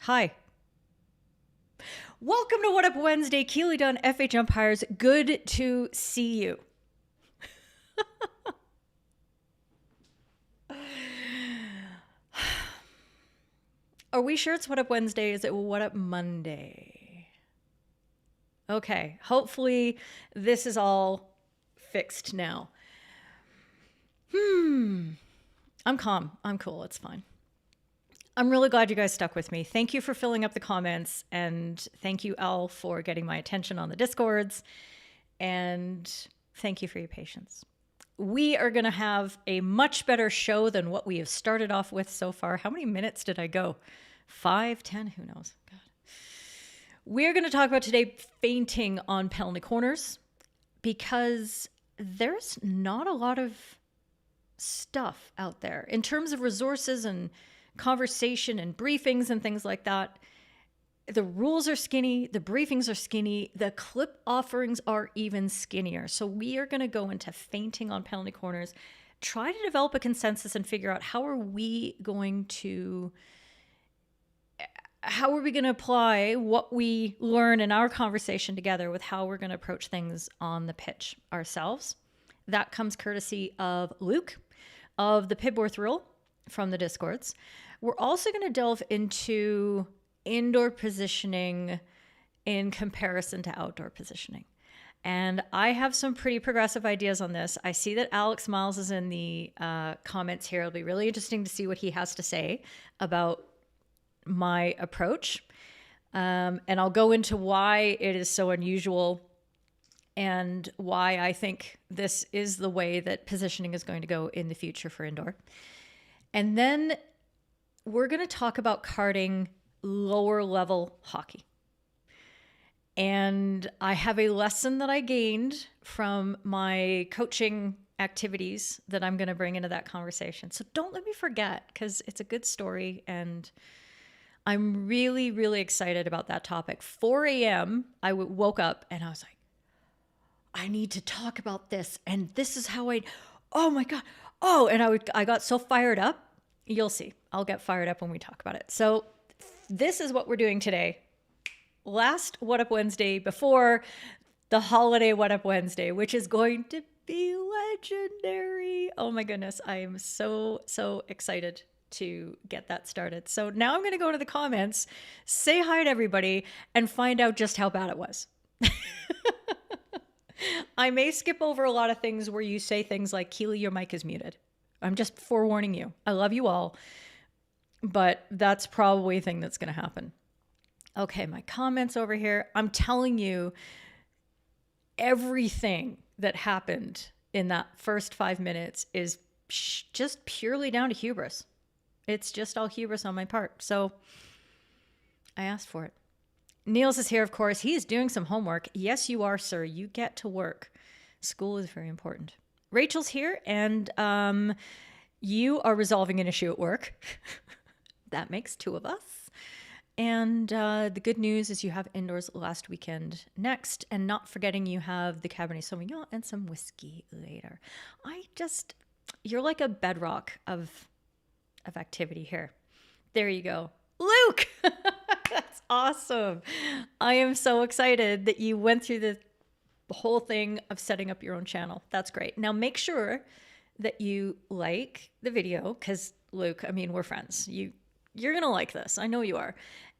Hi. Welcome to What Up Wednesday. Keely Dunn, FHumpires. Good to see you. Are we sure it's What Up Wednesday? Is it What Up Monday? Okay. Hopefully this is all fixed now. I'm calm. I'm cool. It's fine. I'm really glad you guys stuck with me. Thank you for filling up the comments, and thank you, Al, for getting my attention on the Discords, and thank you for your patience. We are going to have a much better show than what we have started off with so far. How many minutes did I go? 5, 10? Who knows? God. We're going to talk about today feinting on penalty corners, because there's not a lot of stuff out there in terms of resources and conversation and briefings and things like that. The rules are skinny, the briefings are skinny, the clip offerings are even skinnier. So we are going to go into feinting on penalty corners, try to develop a consensus and figure out how are we going to apply what we learn in our conversation together with how we're going to approach things on the pitch ourselves. That comes courtesy of Luke of the Pibworth Rule from the Discords. We're also going to delve into indoor positioning in comparison to outdoor positioning. And I have some pretty progressive ideas on this. I see that Alex Miles is in the comments here. It'll be really interesting to see what he has to say about my approach. And I'll go into why it is so unusual and why I think this is the way that positioning is going to go in the future for indoor. And then we're going to talk about carding lower level hockey. And I have a lesson that I gained from my coaching activities that I'm going to bring into that conversation. So don't let me forget, because it's a good story and I'm really, really excited about that topic. 4 a.m. I woke up and I was like, I need to talk about this. And this is how oh my God. Oh, and I got so fired up. You'll see. I'll get fired up when we talk about it. So this is what we're doing today. Last What Up Wednesday before the holiday What Up Wednesday, which is going to be legendary. Oh my goodness. I am so excited to get that started. So now I'm going to go to the comments, say hi to everybody, and find out just how bad it was. I may skip over a lot of things where you say things like, Keely, your mic is muted. I'm just forewarning you. I love you all, but that's probably a thing that's going to happen. Okay, my comments over here. I'm telling you, everything that happened in that first 5 minutes is just purely down to hubris. It's just all hubris on my part. So I asked for it. Niels is here, of course. He is doing some homework. Yes, you are, sir. You get to work. School is very important. Rachel's here, and you are resolving an issue at work. That makes 2 of us. And the good news is you have indoors last weekend next, and not forgetting you have the Cabernet Sauvignon and some whiskey later. You're like a bedrock of activity here. There you go. Luke! That's awesome. I am so excited that you went through the whole thing of setting up your own channel. That's great. Now make sure that you like the video, because Luke, I mean, we're friends. You're going to like this. I know you are.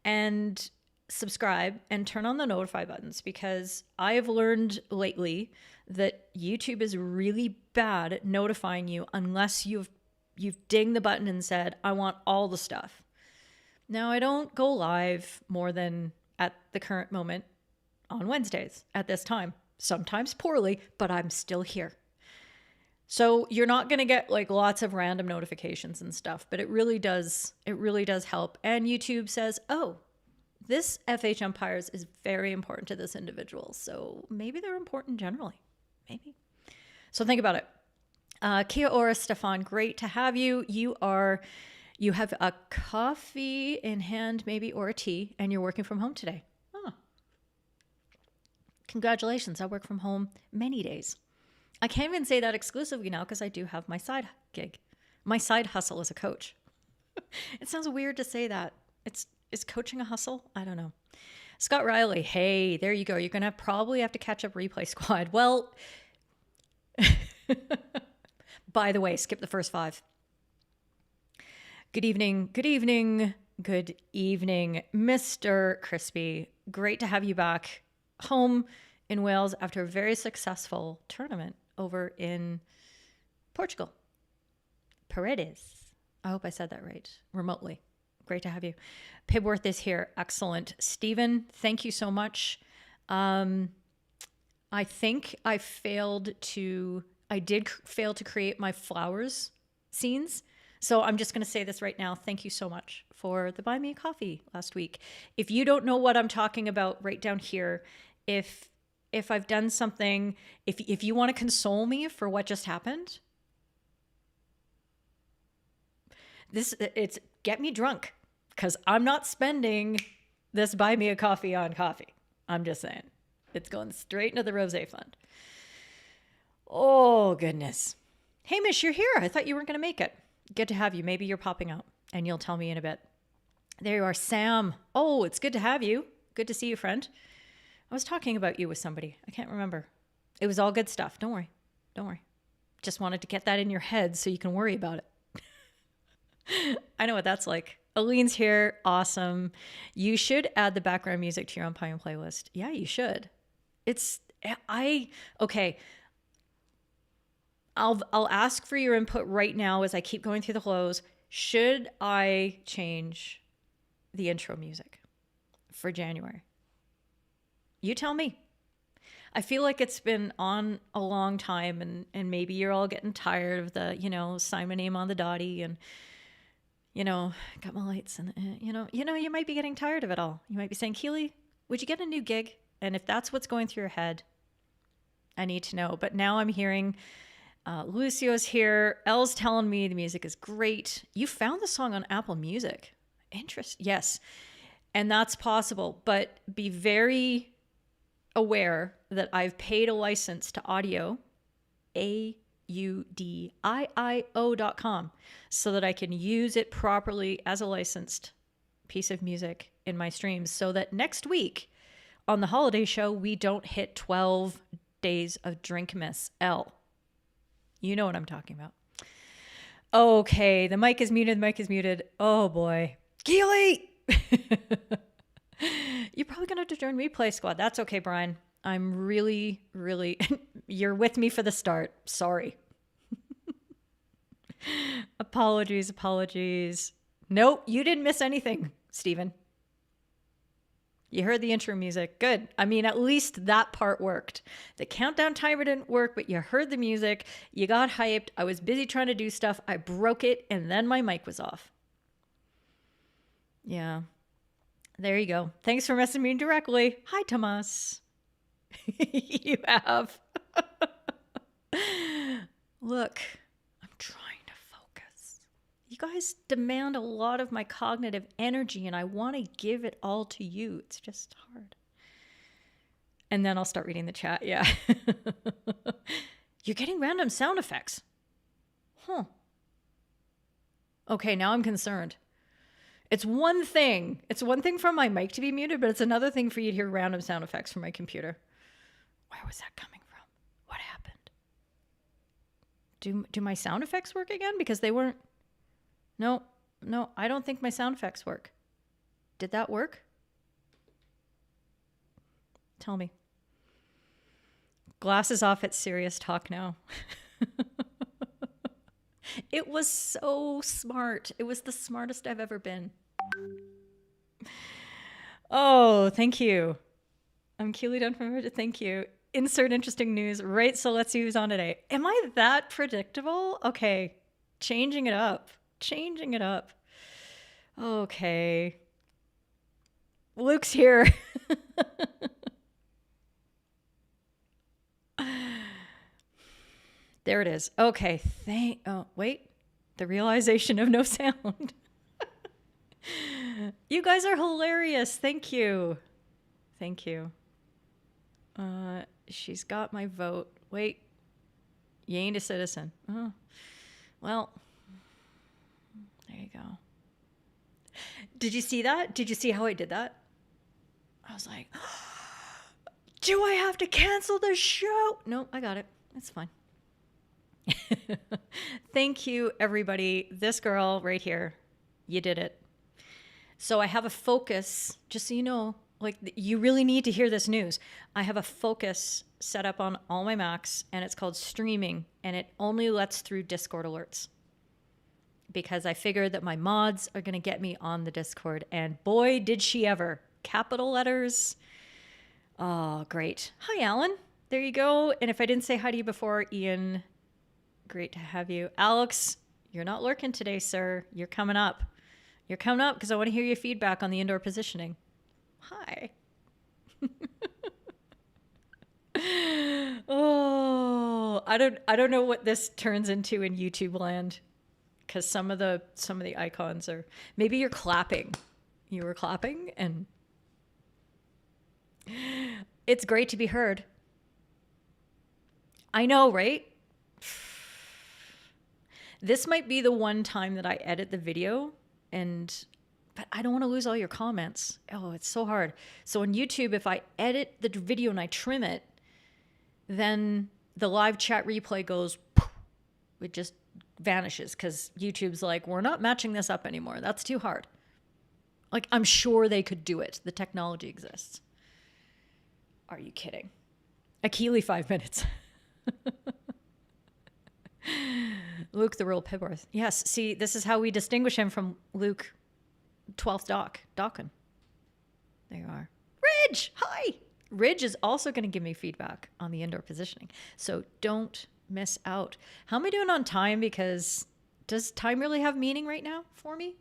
And subscribe and turn on the notify buttons, because I have learned lately that YouTube is really bad at notifying you unless you've dinged the button and said, I want all the stuff. Now, I don't go live more than at the current moment on Wednesdays at this time, sometimes poorly, but I'm still here. So you're not going to get like lots of random notifications and stuff, but it really does help. And YouTube says, oh, this FHumpires is very important to this individual. So maybe they're important generally, maybe. So think about it. Kia ora, Stefan, great to have you. You have a coffee in hand, maybe, or a tea, and you're working from home today. Oh. Congratulations. I work from home many days. I can't even say that exclusively now because I do have my side gig, my side hustle as a coach. It sounds weird to say that. Is coaching a hustle? I don't know. Scott Riley, hey, there you go. You're going to probably have to catch up Replay Squad. Well, by the way, skip the first 5. Good evening, good evening, good evening, Mr. Crispy. Great to have you back home in Wales after a very successful tournament over in Portugal. Paredes. I hope I said that right. Remotely. Great to have you. Pibworth is here. Excellent. Stephen, thank you so much. I think I did fail to create my flowers scenes. So I'm just going to say this right now. Thank you so much for the Buy Me a Coffee last week. If you don't know what I'm talking about, right down here, if I've done something, if you want to console me for what just happened, it's get me drunk, because I'm not spending this Buy Me a Coffee on coffee. I'm just saying. It's going straight into the Rosé Fund. Oh, goodness. Hamish, you're here. I thought you weren't going to make it. Good to have you. Maybe you're popping out, and you'll tell me in a bit. There you are, Sam. Oh, it's good to have you. Good to see you, friend. I was talking about you with somebody. I can't remember. It was all good stuff. Don't worry. Don't worry. Just wanted to get that in your head so you can worry about it. I know what that's like. Aline's here. Awesome. You should add the background music to your umpiring playlist. Yeah, you should. Okay. I'll ask for your input right now as I keep going through the close. Should I change the intro music for January? You tell me. I feel like it's been on a long time, and maybe you're all getting tired of the, sign my name on the dotty and, got my lights and, you might be getting tired of it all. You might be saying, Keely, would you get a new gig? And if that's what's going through your head, I need to know. But now I'm hearing Lucio's here. Elle's telling me the music is great. You found the song on Apple Music. Interesting. Yes. And that's possible. But be very aware that I've paid a license to audio, AUDIIO.com, so that I can use it properly as a licensed piece of music in my streams, so that next week on the holiday show, we don't hit 12 days of Drinkmas. L. You know what I'm talking about. Okay, the mic is muted. Oh boy. Keely! You're probably going to have to join Replay Squad. That's okay, Brian. I'm really, really... You're with me for the start. Sorry. Apologies. Nope, you didn't miss anything, Stephen. You heard the intro music. Good. I mean, at least that part worked. The countdown timer didn't work, but you heard the music. You got hyped. I was busy trying to do stuff. I broke it, and then my mic was off. Yeah. There you go. Thanks for messaging me directly. Hi, Tomas. You have. Look, I'm trying to focus. You guys demand a lot of my cognitive energy, and I want to give it all to you. It's just hard. And then I'll start reading the chat. Yeah. You're getting random sound effects. Huh. Okay, now I'm concerned. It's one thing for my mic to be muted, but it's another thing for you to hear random sound effects from my computer. Where was that coming from? What happened? Do my sound effects work again? Because they weren't... No, I don't think my sound effects work. Did that work? Tell me. Glasses off, it's serious talk now. It was so smart. It was the smartest I've ever been. Oh, thank you. I'm Keely Dunn from Reddit. Thank you. Insert interesting news. Right, so let's see who's on today. Am I that predictable? Okay. Changing it up. Okay. Luke's here. There it is. Okay. Oh, wait. The realization of no sound. You guys are hilarious. Thank you. She's got my vote. Wait. You ain't a citizen. Oh. Well, there you go. Did you see that? Did you see how I did that? I was like, do I have to cancel the show? No, I got it. It's fine. Thank you, everybody. This girl right here, you did it. So I have a focus, just so you know, like you really need to hear this news. I have a focus set up on all my Macs, and it's called streaming, and it only lets through Discord alerts because I figured that my mods are going to get me on the Discord, and boy, did she ever. Capital letters. Oh, great. Hi, Alan. There you go. And if I didn't say hi to you before, Ian, great to have you. Alex, you're not lurking today, sir. You're coming up. You're coming up because I want to hear your feedback on the indoor positioning. Hi. Oh, I don't know what this turns into in YouTube land, because some of the icons are, maybe you're clapping. You were clapping, and it's great to be heard. I know, right? This might be the one time that I edit the video, but I don't want to lose all your comments. Oh, it's so hard. So on YouTube, if I edit the video and I trim it, then the live chat replay goes, it just vanishes because YouTube's like, we're not matching this up anymore. That's too hard. Like, I'm sure they could do it. The technology exists. Are you kidding? Akili 5 minutes. Luke, the real Pibworth. Yes, see, this is how we distinguish him from Luke 12th Dawkin. There you are. Ridge, hi. Ridge is also going to give me feedback on the indoor positioning. So don't miss out. How am I doing on time? Because does time really have meaning right now for me?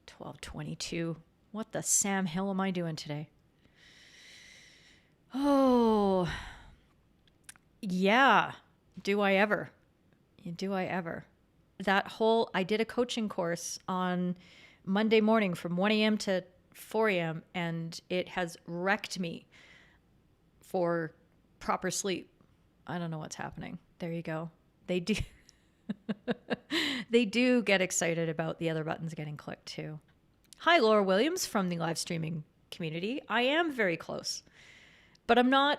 12:22. What the Sam Hill am I doing today? Oh, yeah. Do I ever? Do I ever? I did a coaching course on Monday morning from 1 a.m. to 4 a.m. and it has wrecked me for proper sleep. I don't know what's happening. There you go. They do. They do get excited about the other buttons getting clicked too. Hi, Laura Williams from the live streaming community. I am very close, but I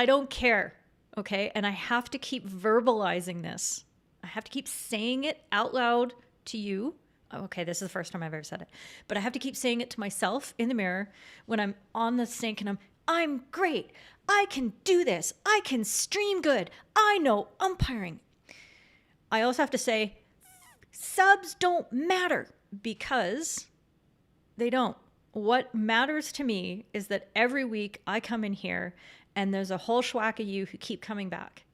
don't care. Okay. And I have to keep verbalizing this. I have to keep saying it out loud to you. Okay. This is the first time I've ever said it, but I have to keep saying it to myself in the mirror when I'm on the sink and I'm great. I can do this. I can stream good. I know umpiring. I also have to say subs don't matter because they don't. What matters to me is that every week I come in here and there's a whole schwack of you who keep coming back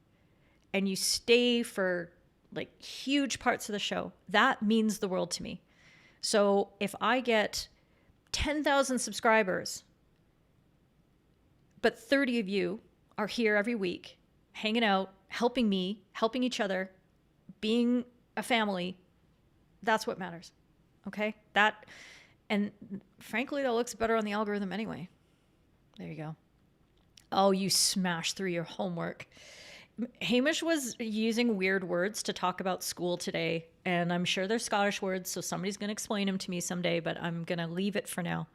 and you stay for like huge parts of the show. That means the world to me. So if I get 10,000 subscribers, but 30 of you are here every week, hanging out, helping me, helping each other, being a family, that's what matters. Okay? And frankly, that looks better on the algorithm anyway. There you go. Oh, you smashed through your homework. Hamish was using weird words to talk about school today, and I'm sure they're Scottish words, so somebody's going to explain them to me someday, but I'm going to leave it for now.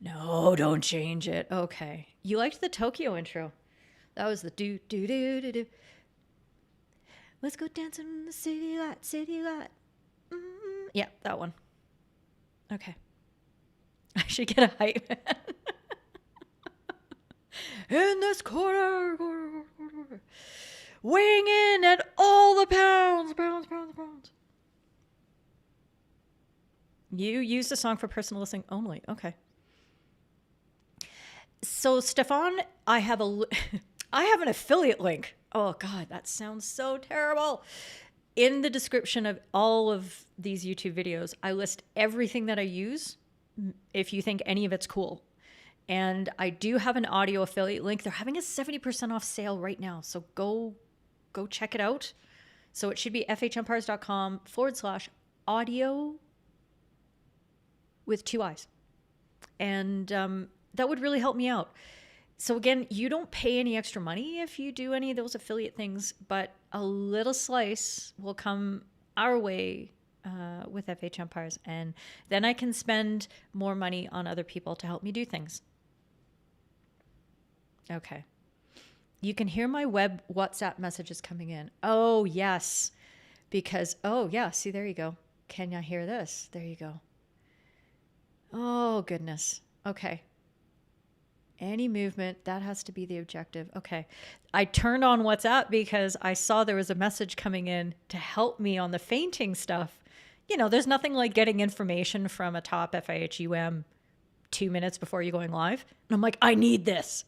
No, don't change it. Okay. You liked the Tokyo intro. That was the do, do, do, do, do. Let's go dancing in the city light, city light. Mm-hmm. Yeah, that one. Okay. I should get a hype man. In this corner, weighing in at all the pounds. You used the song for personal listening only. Okay. So, Stefan, I have an affiliate link. Oh, God, that sounds so terrible. In the description of all of these YouTube videos, I list everything that I use if you think any of it's cool. And I do have an audio affiliate link. They're having a 70% off sale right now. So go check it out. So it should be FHumpires.com/audio with 2 I's. And that would really help me out. So again, you don't pay any extra money if you do any of those affiliate things, but a little slice will come our way with FHumpires, and then I can spend more money on other people to help me do things. Okay. You can hear my web WhatsApp messages coming in. Oh, yes. Because, oh, yeah, see, there you go. Can you hear this? There you go. Oh, goodness. Okay. Any movement, that has to be the objective. Okay. I turned on WhatsApp because I saw there was a message coming in to help me on the feinting stuff. You know, there's nothing like getting information from a top FIHUM 2 minutes before you're going live. And I'm like, I need this.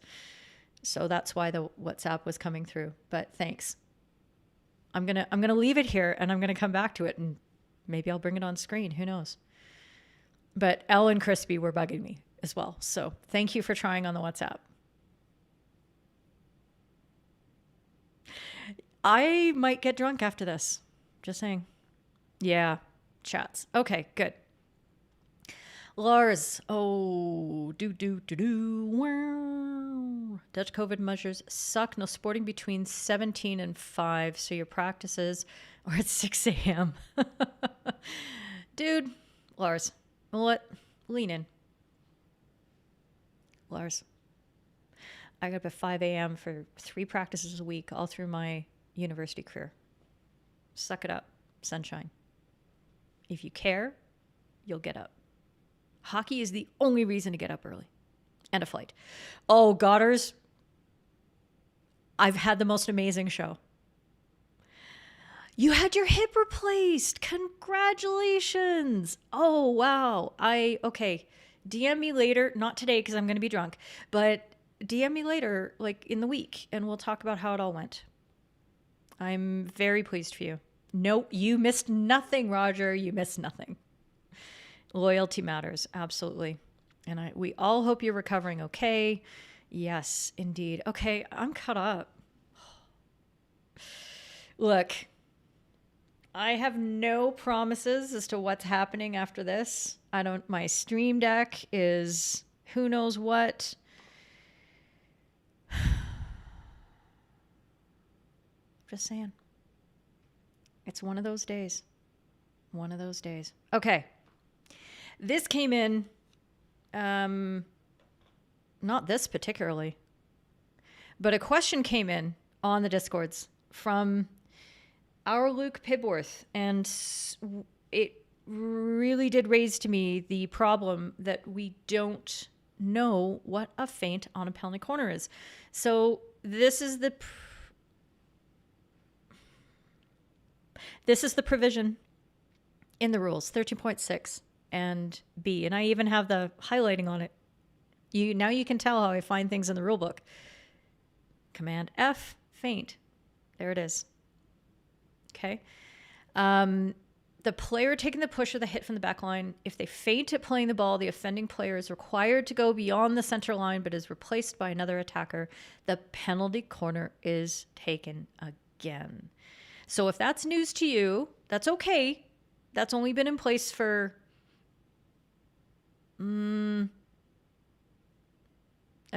So that's why the WhatsApp was coming through. But thanks. I'm gonna leave it here, and I'm gonna come back to it, and maybe I'll bring it on screen. Who knows? But Elle and Crispy were bugging me as well. So thank you for trying on the WhatsApp. I might get drunk after this. Just saying. Yeah, chats. Okay, good. Lars, wow. Dutch COVID measures suck. No sporting between 17 and 5. So your practices are at 6 a.m. Dude, Lars, lean in. Lars, I got up at 5 a.m. for 3 practices a week all through my university career. Suck it up, sunshine. If you care, you'll get up. Hockey is the only reason to get up early. And a flight. Oh, Godders, I've had the most amazing show. You had your hip replaced. Congratulations. Oh, wow. Okay. DM me later, not today because I'm going to be drunk, but DM me later, like in the week, and we'll talk about how it all went. I'm very pleased for you. Nope, you missed nothing, Roger. You missed nothing. Loyalty matters, absolutely. And we all hope you're recovering okay. Yes, indeed. Okay, I'm caught up. Look, I have no promises as to what's happening after this. My stream deck is who knows what. Just saying. It's one of those days. One of those days. Okay. This came in, not this particularly, but a question came in on the Discords from our Luke Pibworth, and it really did raise to me the problem that we don't know what a feint on a penalty corner is. So this is the provision in the rules, 13.6 and B, and I even have the highlighting on it. Now you can tell how I find things in the rule book. Command F, feint. There it is. Okay. The player taking the push or the hit from the back line, if they feint at playing the ball, the offending player is required to go beyond the center line but is replaced by another attacker. The penalty corner is taken again. So if that's news to you, that's okay. That's only been in place for a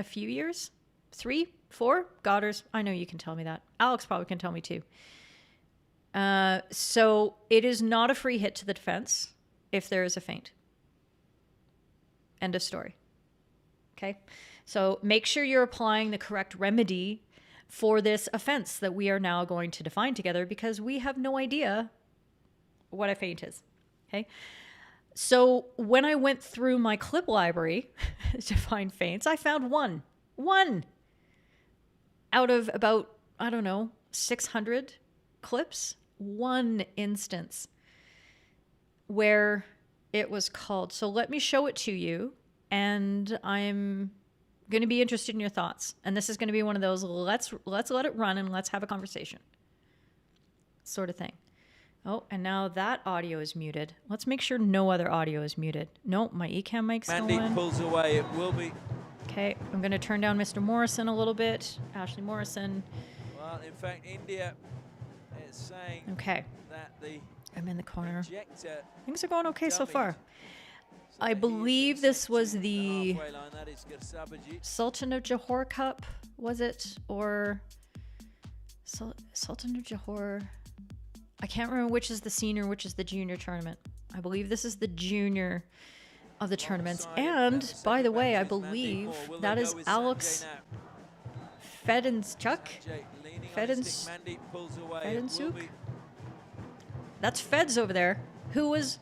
few years, 3, 4. Godders, I know you can tell me that. Alex probably can tell me too. So it is not a free hit to the defense if there is a feint. End of story. Okay. So make sure you're applying the correct remedy for this offense that we are now going to define together, because we have no idea what a feint is. Okay. So when I went through my clip library to find feints, I found one out of about, 600 clips, one instance where it was called. So let me show it to you, and I'm going to be interested in your thoughts. And this is going to be one of those, let's let it run and let's have a conversation sort of thing. Oh, and now that audio is muted. Let's make sure no other audio is muted. Nope, my Ecamm mic's Mandy going. pulls away, it will be. Okay, I'm going to turn down Mr. Morrison a little bit. Ashley Morrison. Well, in fact, India is saying that I'm in the corner. projector Things are going okay so far. So I believe this was the halfway line, that is Gersabaji. Sultan of Johor Cup, was it? Or Sultan of Johor? I can't remember which is the senior, which is the junior tournament. I believe this is the junior of the tournaments. And by the way, I believe that is Alex Fedenschuk. Fedenschuk. That's Feds over there, who was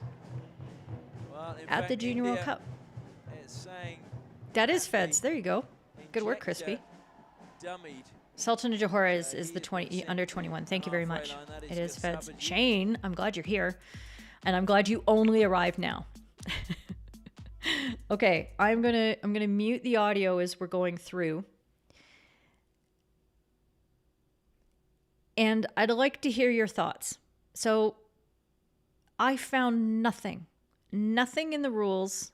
at the Junior World Cup. That is Feds. There you go. Good work, Crispy. Sultan of Johor is the under 21. Thank you very much. It is Feds. Shane, I'm glad you're here, and I'm glad you only arrived now. Okay, I'm gonna mute the audio as we're going through, and I'd like to hear your thoughts. So, I found nothing in the rules,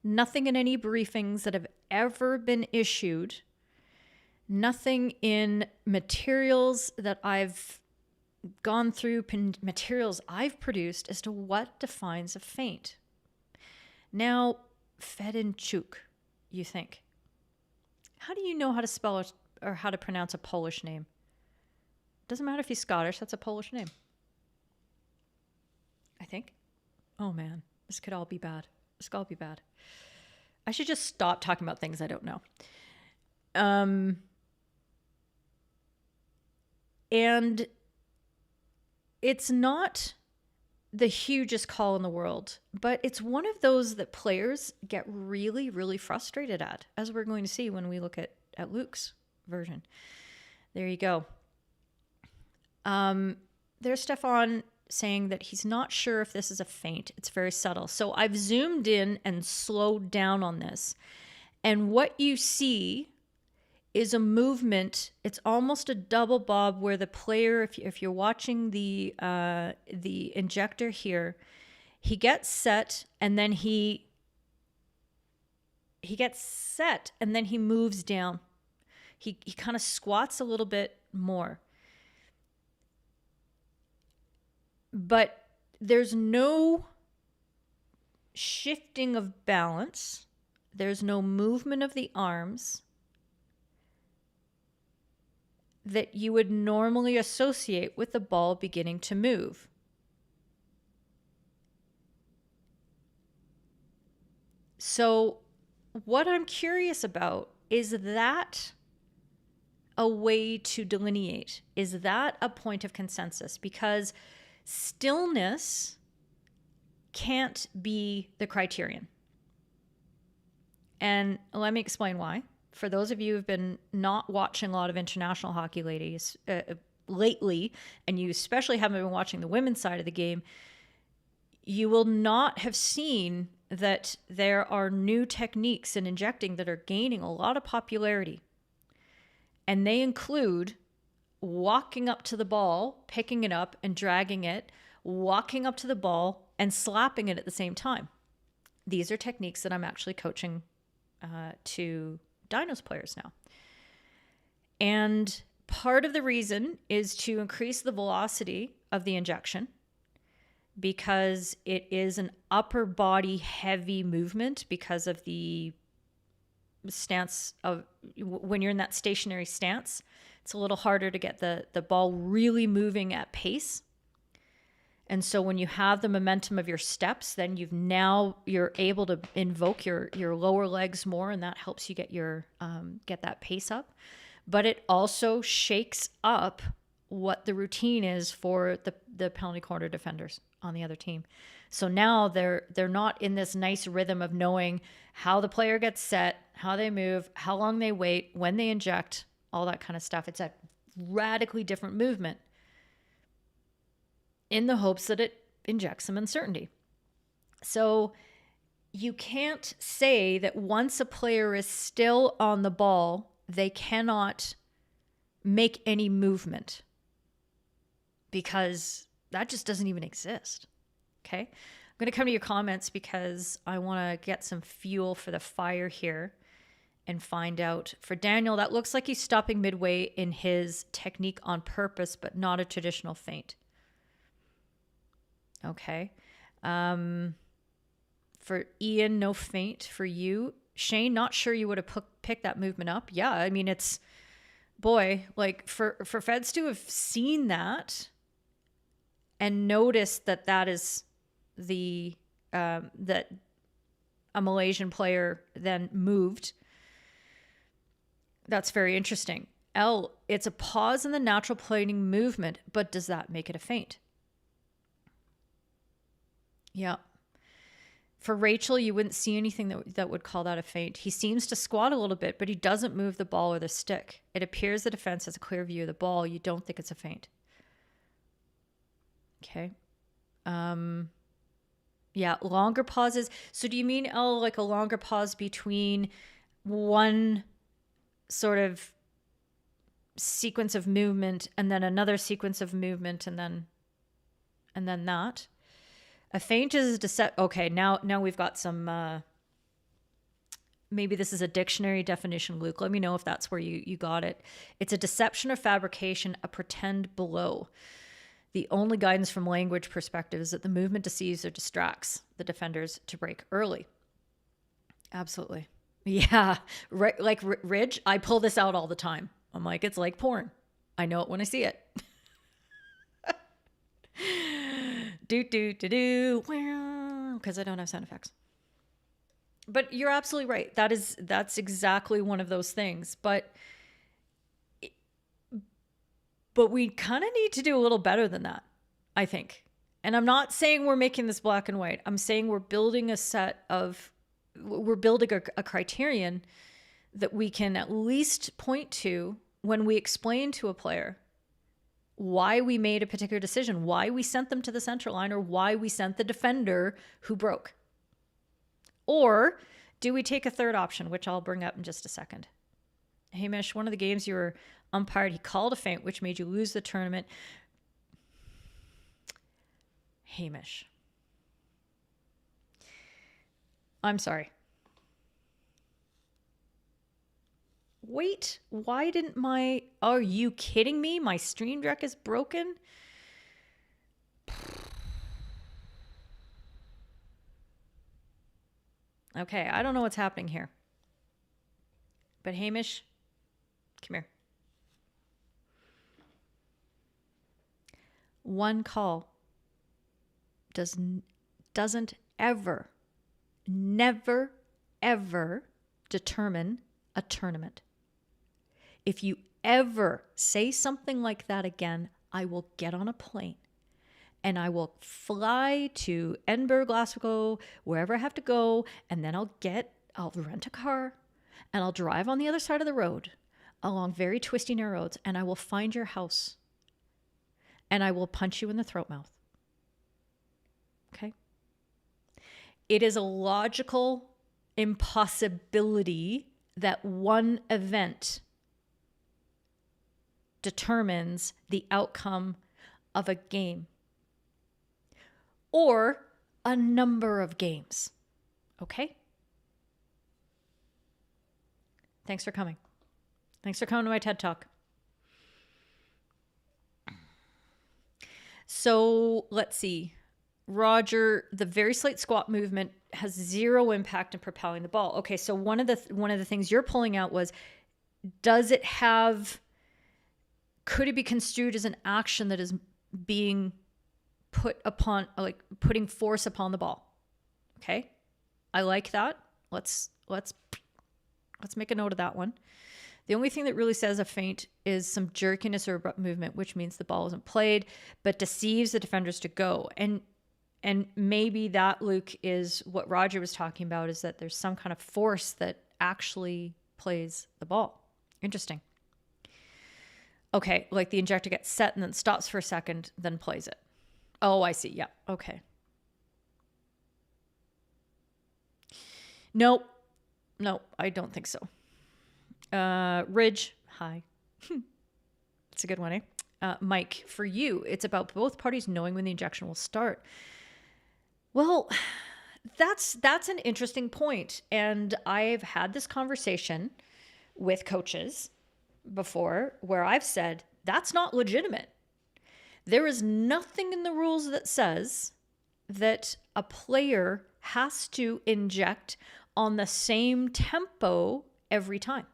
nothing in any briefings that have ever been issued, nothing in materials that I've gone through, materials I've produced as to what defines a feint. Now, Fedenschuk, you think. How do you know how to spell it or how to pronounce a Polish name? Doesn't matter if he's Scottish, that's a Polish name. I think. Oh man, this could all be bad. This could all be bad. I should just stop talking about things I don't know. And it's not the hugest call in the world, but it's one of those that players get really, really frustrated at, as we're going to see when we look at Luke's version. There you go. There's Stefan saying that he's not sure if this is a feint. It's very subtle. So I've zoomed in and slowed down on this. And what you see is a movement. It's almost a double bob where the player, if you're watching the injector here, he gets set and then he gets set and then he moves down. He kind of squats a little bit more. But there's no shifting of balance. There's no movement of the arms that you would normally associate with the ball beginning to move. So what I'm curious about is that a way to delineate? Is that a point of consensus? Because stillness can't be the criterion. And let me explain why. For those of you who've been not watching a lot of international hockey ladies lately, and you especially haven't been watching the women's side of the game, you will not have seen that there are new techniques in injecting that are gaining a lot of popularity. And they include walking up to the ball, picking it up and dragging it, walking up to the ball and slapping it at the same time. These are techniques that I'm actually coaching to Dinos players now. And part of the reason is to increase the velocity of the injection because it is an upper body heavy movement because of the stance of when you're in that stationary stance. It's a little harder to get the ball really moving at pace. And so when you have the momentum of your steps, then you're able to invoke your lower legs more, and that helps you get get that pace up. But it also shakes up what the routine is for the penalty corner defenders on the other team. So now they're not in this nice rhythm of knowing how the player gets set, how they move, how long they wait, when they inject, all that kind of stuff. It's a radically different movement in the hopes that it injects some uncertainty. So you can't say that once a player is still on the ball, they cannot make any movement because that just doesn't even exist. Okay? I'm going to come to your comments because I want to get some fuel for the fire here and find out. For Daniel, that looks like he's stopping midway in his technique on purpose, but not a traditional feint. Okay. For Ian, no feint. For you, Shane, not sure you would have picked that movement up. Yeah, I mean, like for Feds to have seen that and notice that that is the that a Malaysian player then moved. That's very interesting. L, it's a pause in the natural plating movement, but does that make it a feint? Yeah. For Rachel, you wouldn't see anything that would call that a feint. He seems to squat a little bit, but he doesn't move the ball or the stick. It appears the defense has a clear view of the ball. You don't think it's a feint. Okay. Yeah, longer pauses. So do you mean, L, like a longer pause between one sort of sequence of movement and then another sequence of movement and then that? A feint is okay, now we've got some, maybe this is a dictionary definition, Luke. Let me know if that's where you got it. It's a deception or fabrication, a pretend blow. The only guidance from language perspective is that the movement deceives or distracts the defenders to break early. Absolutely. Yeah. Right. Like Ridge, I pull this out all the time. I'm like, it's like porn. I know it when I see it. Because I don't have sound effects. But you're absolutely right. That's exactly one of those things. But we kind of need to do a little better than that, I think. And I'm not saying we're making this black and white. I'm saying we're building a criterion that we can at least point to when we explain to a player why we made a particular decision, why we sent them to the center line, or why we sent the defender who broke. Or do we take a third option, which I'll bring up in just a second? Hamish, one of the games you were umpired, he called a feint, which made you lose the tournament. Hamish. I'm sorry. Wait, why didn't are you kidding me? My stream deck is broken? Okay, I don't know what's happening here. But Hamish, come here. One call doesn't ever, never, ever determine a tournament. If you ever say something like that again, I will get on a plane and I will fly to Edinburgh, Glasgow, wherever I have to go, and then I'll rent a car and I'll drive on the other side of the road along very twisty narrow roads, and I will find your house and I will punch you in the throat mouth. Okay? It is a logical impossibility that one event determines the outcome of a game or a number of games. Okay? Thanks for coming. Thanks for coming to my TED Talk. So let's see. Roger, the very slight squat movement has zero impact in propelling the ball. Okay, so one of the things you're pulling out was, could it be construed as an action that is being put upon, like putting force upon the ball? Okay, I like that. Let's make a note of that one. The only thing that really says a feint is some jerkiness or abrupt movement, which means the ball isn't played, but deceives the defenders to go. And maybe that, Luke, is what Roger was talking about, is that there's some kind of force that actually plays the ball. Interesting. Okay, like the injector gets set and then stops for a second, then plays it. Oh, I see. Yeah. Okay. Nope, I don't think so. Ridge, hi. It's a good one, eh? Mike, for you, it's about both parties knowing when the injection will start. Well, that's an interesting point. And I've had this conversation with coaches before where I've said, that's not legitimate. There is nothing in the rules that says that a player has to inject on the same tempo every time.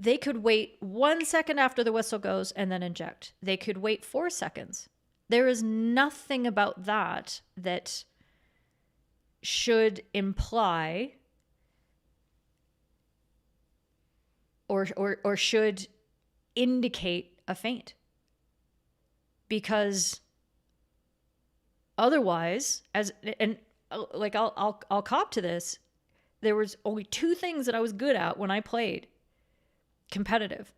They could wait 1 second after the whistle goes and then inject. They could wait 4 seconds. There is nothing about that that should imply or should indicate a feint. Because otherwise, I'll cop to this, there was only 2 things that I was good at when I played competitive.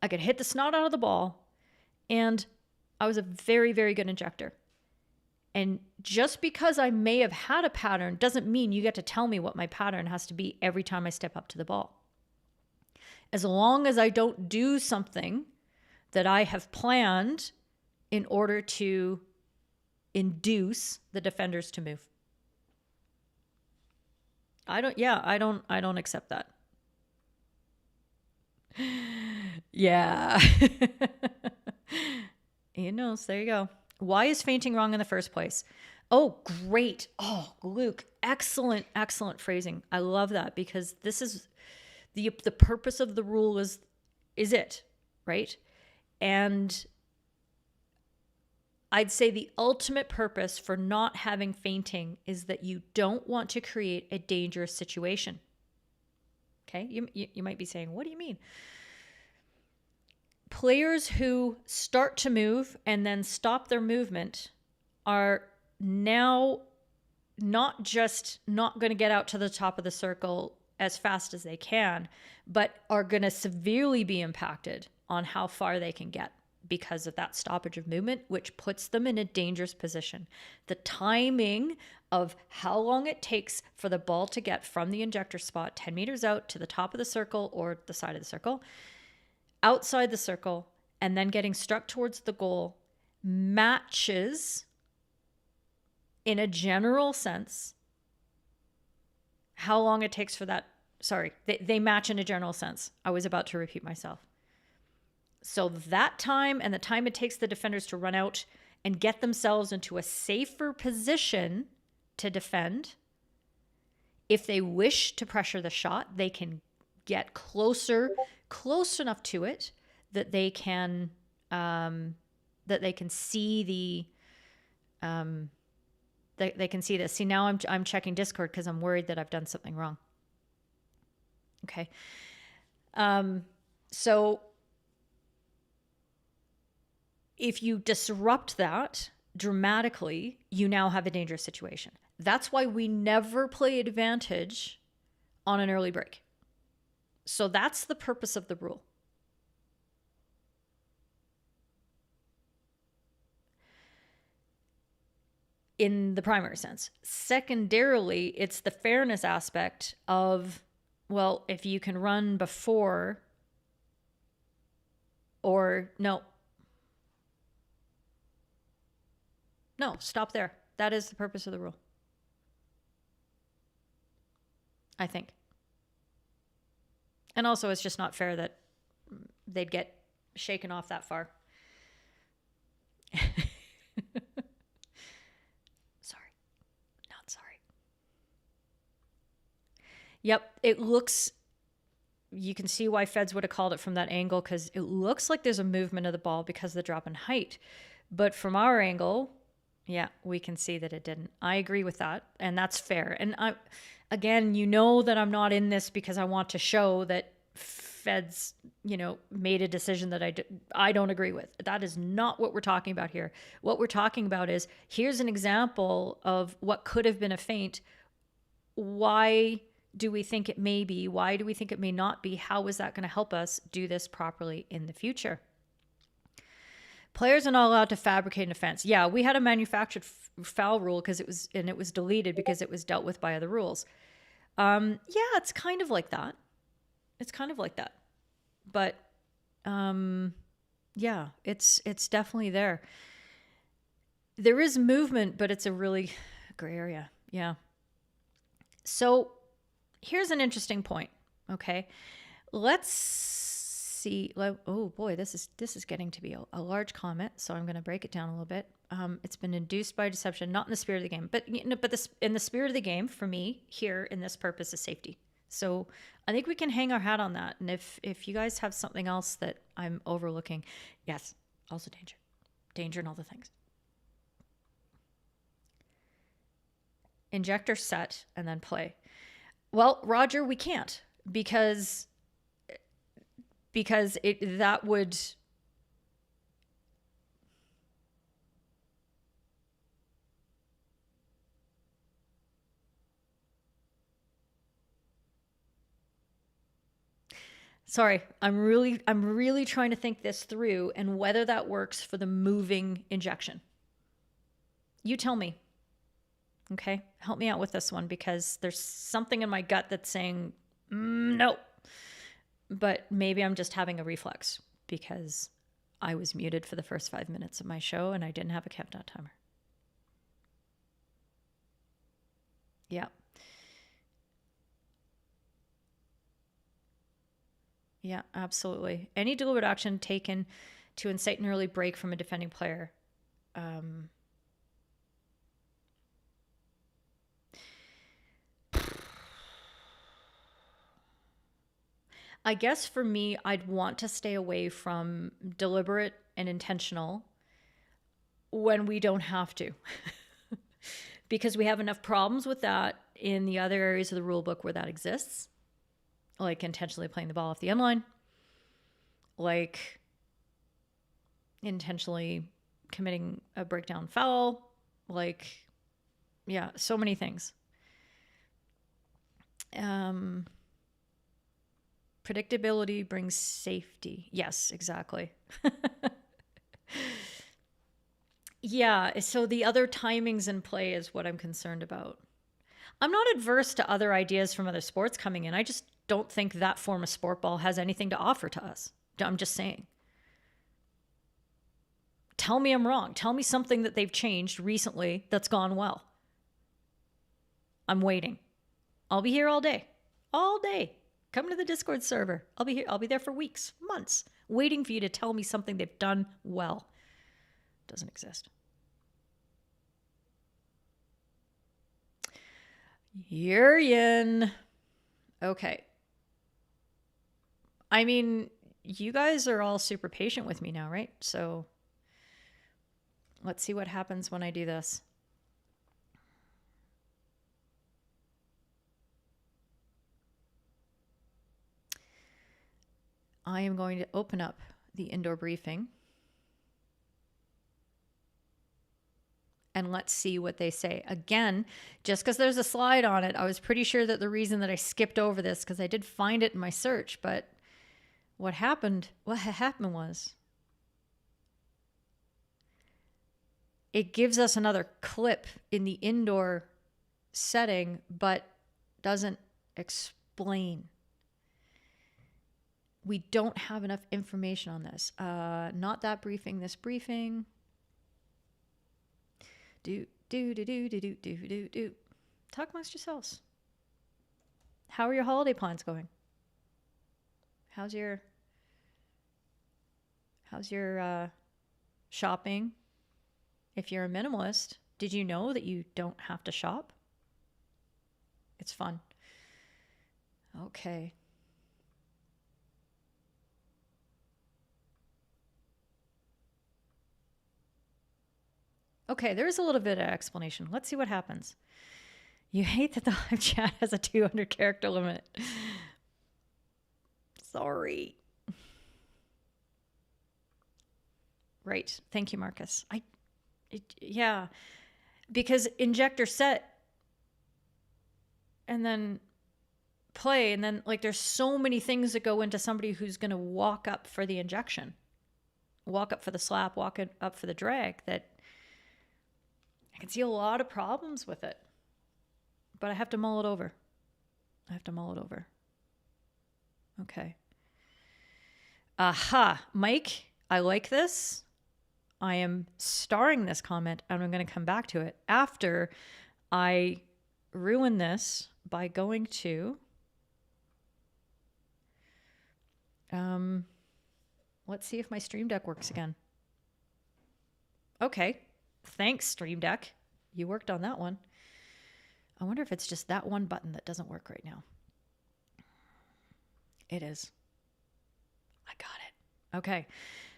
I could hit the snot out of the ball, and I was a very, very good injector. And just because I may have had a pattern doesn't mean you get to tell me what my pattern has to be every time I step up to the ball. As long as I don't do something that I have planned in order to induce the defenders to move. I don't accept that. Yeah. Ian knows. There you go. Why is feinting wrong in the first place? Oh, great. Oh, Luke, excellent phrasing. I love that, because this is the purpose of the rule is it, right? And I'd say the ultimate purpose for not having feinting is that you don't want to create a dangerous situation. Okay, you might be saying, what do you mean? Players who start to move and then stop their movement are now not just not going to get out to the top of the circle as fast as they can, but are going to severely be impacted on how far they can get because of that stoppage of movement, which puts them in a dangerous position. The timing of how long it takes for the ball to get from the injector spot 10 meters out to the top of the circle or the side of the circle, outside the circle, and then getting struck towards the goal matches, in a general sense, how long it takes for that. Sorry, they match in a general sense. I was about to repeat myself. So that time and the time it takes the defenders to run out and get themselves into a safer position to defend, if they wish to pressure the shot, they can get close enough to it that they can see they can see this. See, now I'm checking Discord because I'm worried that I've done something wrong. Okay. So if you disrupt that dramatically, you now have a dangerous situation. That's why we never play advantage on an early break. So that's the purpose of the rule. In the primary sense. Secondarily, it's the fairness aspect of, well, if you can run before or no, stop there. That is the purpose of the rule, I think. And also, it's just not fair that they'd get shaken off that far. Sorry. Yep, it looks, you can see why Feds would have called it from that angle, because it looks like there's a movement of the ball because of the drop in height. But from our angle, yeah, we can see that it didn't. I agree with that, and that's fair. And again, you know that I'm not in this because I want to show that Feds, made a decision that I don't agree with. That is not what we're talking about here. What we're talking about is, here's an example of what could have been a feint. Why do we think it may be? Why do we think it may not be? How is that going to help us do this properly in the future? Players are not allowed to fabricate an offense. Yeah, we had a manufactured foul rule because it was deleted because it was dealt with by other rules. Yeah, it's kind of like that. But yeah, it's definitely there. There is movement, but it's a really gray area. Yeah. So here's an interesting point. Okay. Let's see. Oh boy, this is getting to be a large comment. So I'm going to break it down a little bit. It's been induced by deception, not in the spirit of the game, but in the spirit of the game for me here in this purpose is safety. So I think we can hang our hat on that. And if you guys have something else that I'm overlooking, yes, also danger. Danger and all the things. Injector set and then play. Well, Roger, we can't because that would... Sorry, I'm really trying to think this through and whether that works for the moving injection. You tell me. Okay, help me out with this one because there's something in my gut that's saying no. But maybe I'm just having a reflex because I was muted for the first 5 minutes of my show and I didn't have a countdown timer. Yeah. Yeah, absolutely. Any deliberate action taken to incite an early break from a defending player. I guess for me, I'd want to stay away from deliberate and intentional when we don't have to. Because we have enough problems with that in the other areas of the rule book where that exists. Like intentionally playing the ball off the end line. Like intentionally committing a breakdown foul. Like, yeah, so many things. Predictability brings safety. Yes, exactly. Yeah, so the other timings in play is what I'm concerned about. I'm not adverse to other ideas from other sports coming in. I just don't think that form of sport ball has anything to offer to us. I'm just saying. Tell me I'm wrong. Tell me something that they've changed recently that's gone well. I'm waiting. I'll be here all day. All day. Come to the Discord server. I'll be here. I'll be there for weeks, months, waiting for you to tell me something they've done well. Doesn't exist. Urian. Okay. I mean, you guys are all super patient with me now, right? So let's see what happens when I do this. I am going to open up the indoor briefing. And let's see what they say. Again, just because there's a slide on it, I was pretty sure that the reason that I skipped over this, because I did find it in my search, but what happened was it gives us another clip in the indoor setting, but doesn't explain. We don't have enough information on this. Not that briefing, this briefing. Talk amongst yourselves. How are your holiday plans going? How's your shopping? If you're a minimalist, did you know that you don't have to shop? It's fun. Okay. Okay, there's a little bit of explanation. Let's see what happens. You hate that the live chat has a 200 character limit. Sorry. Right. Thank you, Marcus. Yeah. Because injector set and then play, and then like there's so many things that go into somebody who's going to walk up for the injection, walk up for the slap, walk up for the drag, that I can see a lot of problems with it, but I have to mull it over. Okay. Aha. Mike, I like this. I am starring this comment, and I'm going to come back to it after I ruin this by going to... let's see if my Stream Deck works again. Okay. Thanks, Stream Deck. You worked on that one. I wonder if it's just that one button that doesn't work right now. It is. I got it. Okay.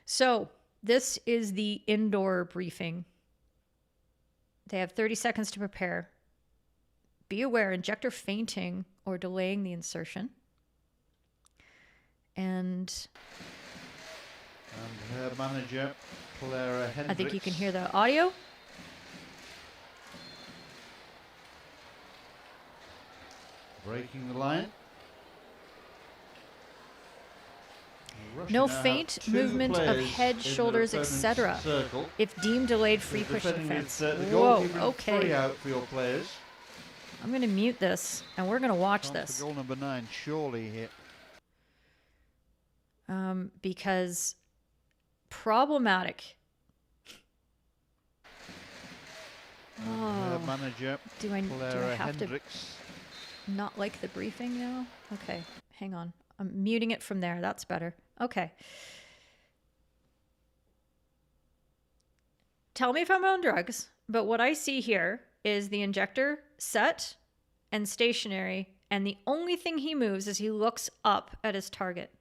So this is the indoor briefing. They have 30 seconds to prepare. Be aware, injector fainting or delaying the insertion. And her manager, Clara Hendricks. I think you can hear the audio. Breaking the line. No feint, movement of head, shoulders, etc. If deemed delayed, free push defense. Whoa, okay. 3 out for your players. I'm going to mute this, and we're going to watch this. Goal number 9, surely hit. Because problematic. Oh, manager, do I have Hendricks. to not like the briefing now? Okay, hang on. I'm muting it from there. That's better. Okay. Tell me if I'm on drugs, but what I see here is the injector set and stationary, and the only thing he moves is he looks up at his target.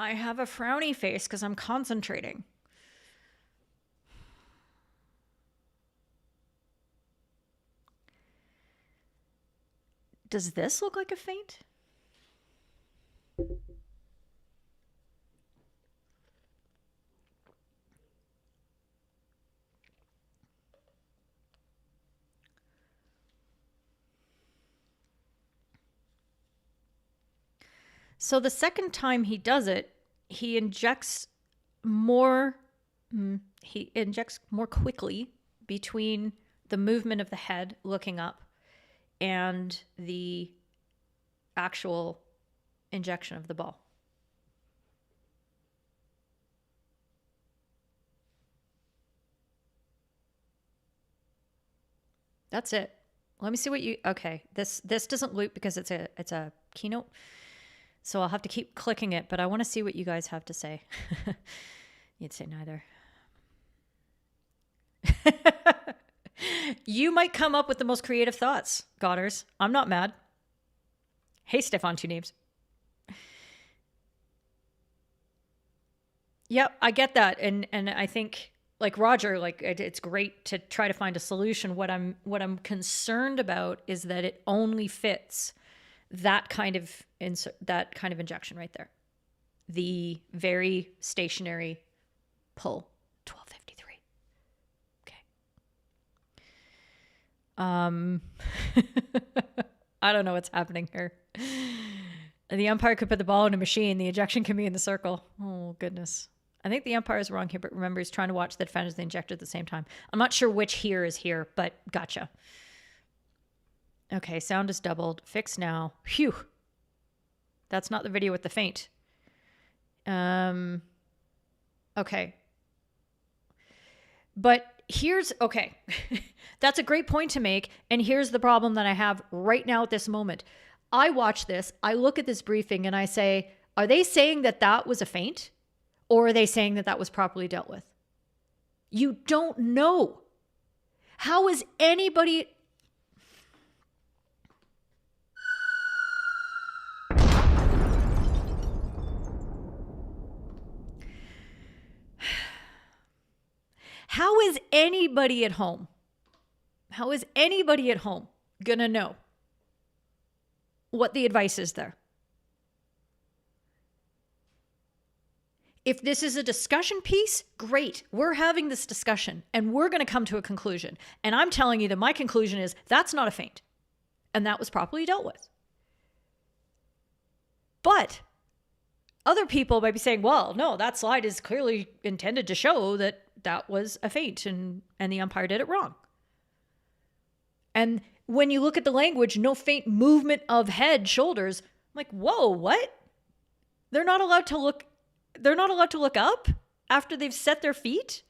I have a frowny face because I'm concentrating. Does this look like a feint? So the second time he does it, he injects more quickly between the movement of the head looking up and the actual injection of the ball. That's it. Let me see what you, okay. This doesn't loop because it's a keynote. So I'll have to keep clicking it, but I want to see what you guys have to say. You'd say neither. You might come up with the most creative thoughts, Godders. I'm not mad. Hey, Stefan, 2 names. Yep, I get that. And I think, like Roger, like it's great to try to find a solution. What I'm concerned about is that it only fits that kind of injection right there. The very stationary pull. 1253. Okay. I don't know what's happening here. The umpire could put the ball in a machine. The ejection can be in the circle. Oh, goodness. I think the umpire is wrong here, but remember, he's trying to watch the defenders and the injector at the same time. I'm not sure which here is here, but gotcha. Okay, sound is doubled. Fix now. Phew. That's not the video with the feint. Okay. But here's, okay. That's a great point to make. And here's the problem that I have right now at this moment. I watch this, I look at this briefing and I say, are they saying that that was a feint? Or are they saying that that was properly dealt with? You don't know. How is anybody... How is anybody at home gonna know what the advice is there? If this is a discussion piece, great. We're having this discussion and we're going to come to a conclusion. And I'm telling you that my conclusion is that's not a feint. And that was properly dealt with. But other people might be saying, well, no, that slide is clearly intended to show that that was a feint and the umpire did it wrong. And when you look at the language, no feint movement of head, shoulders, I'm like, whoa, what? They're not allowed to look up after they've set their feet?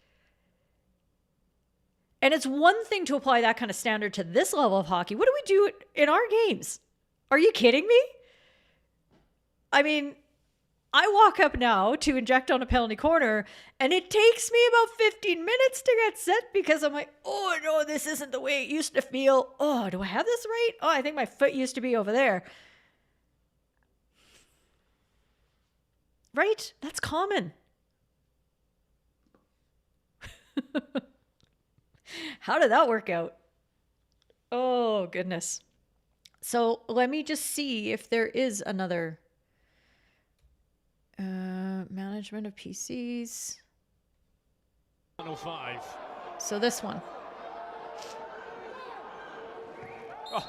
And it's one thing to apply that kind of standard to this level of hockey. What do we do in our games? Are you kidding me? I mean, I walk up now to inject on a penalty corner, and it takes me about 15 minutes to get set because I'm like, oh no, this isn't the way it used to feel. Oh, do I have this right? Oh, I think my foot used to be over there. Right? That's common. How did that work out? Oh, goodness. So let me just see if there is another management of PCs. 105. So this one. Oh,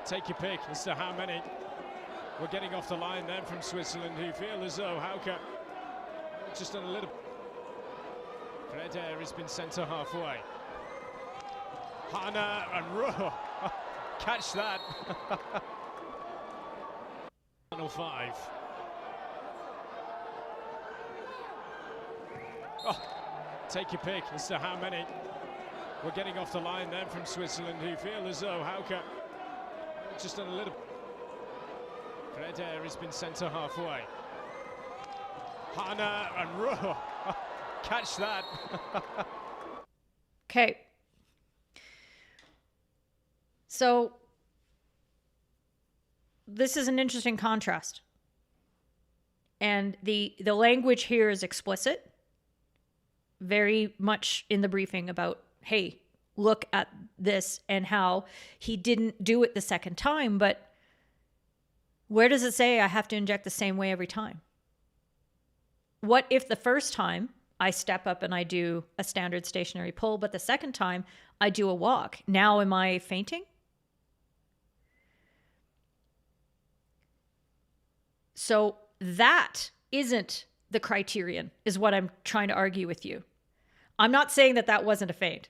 take your pick as to how many we're getting off the line then from Switzerland, who feel as though Hauke just done a little. Freder has been sent to halfway. Hanna and Ruh. Catch that. 105. Oh, take your pick as to how many we're getting off the line then from Switzerland, who feel as though Hauke just done a little. Freder has been sent to halfway. Hanna and Ruh. Catch that. Okay. So this is an interesting contrast. And the language here is explicit. Very much in the briefing about, hey, look at this and how he didn't do it the second time. But where does it say I have to inject the same way every time? What if the first time I step up and I do a standard stationary pull, but the second time I do a walk? Now am I feinting? So that isn't the criterion, is what I'm trying to argue with you. I'm not saying that that wasn't a feint.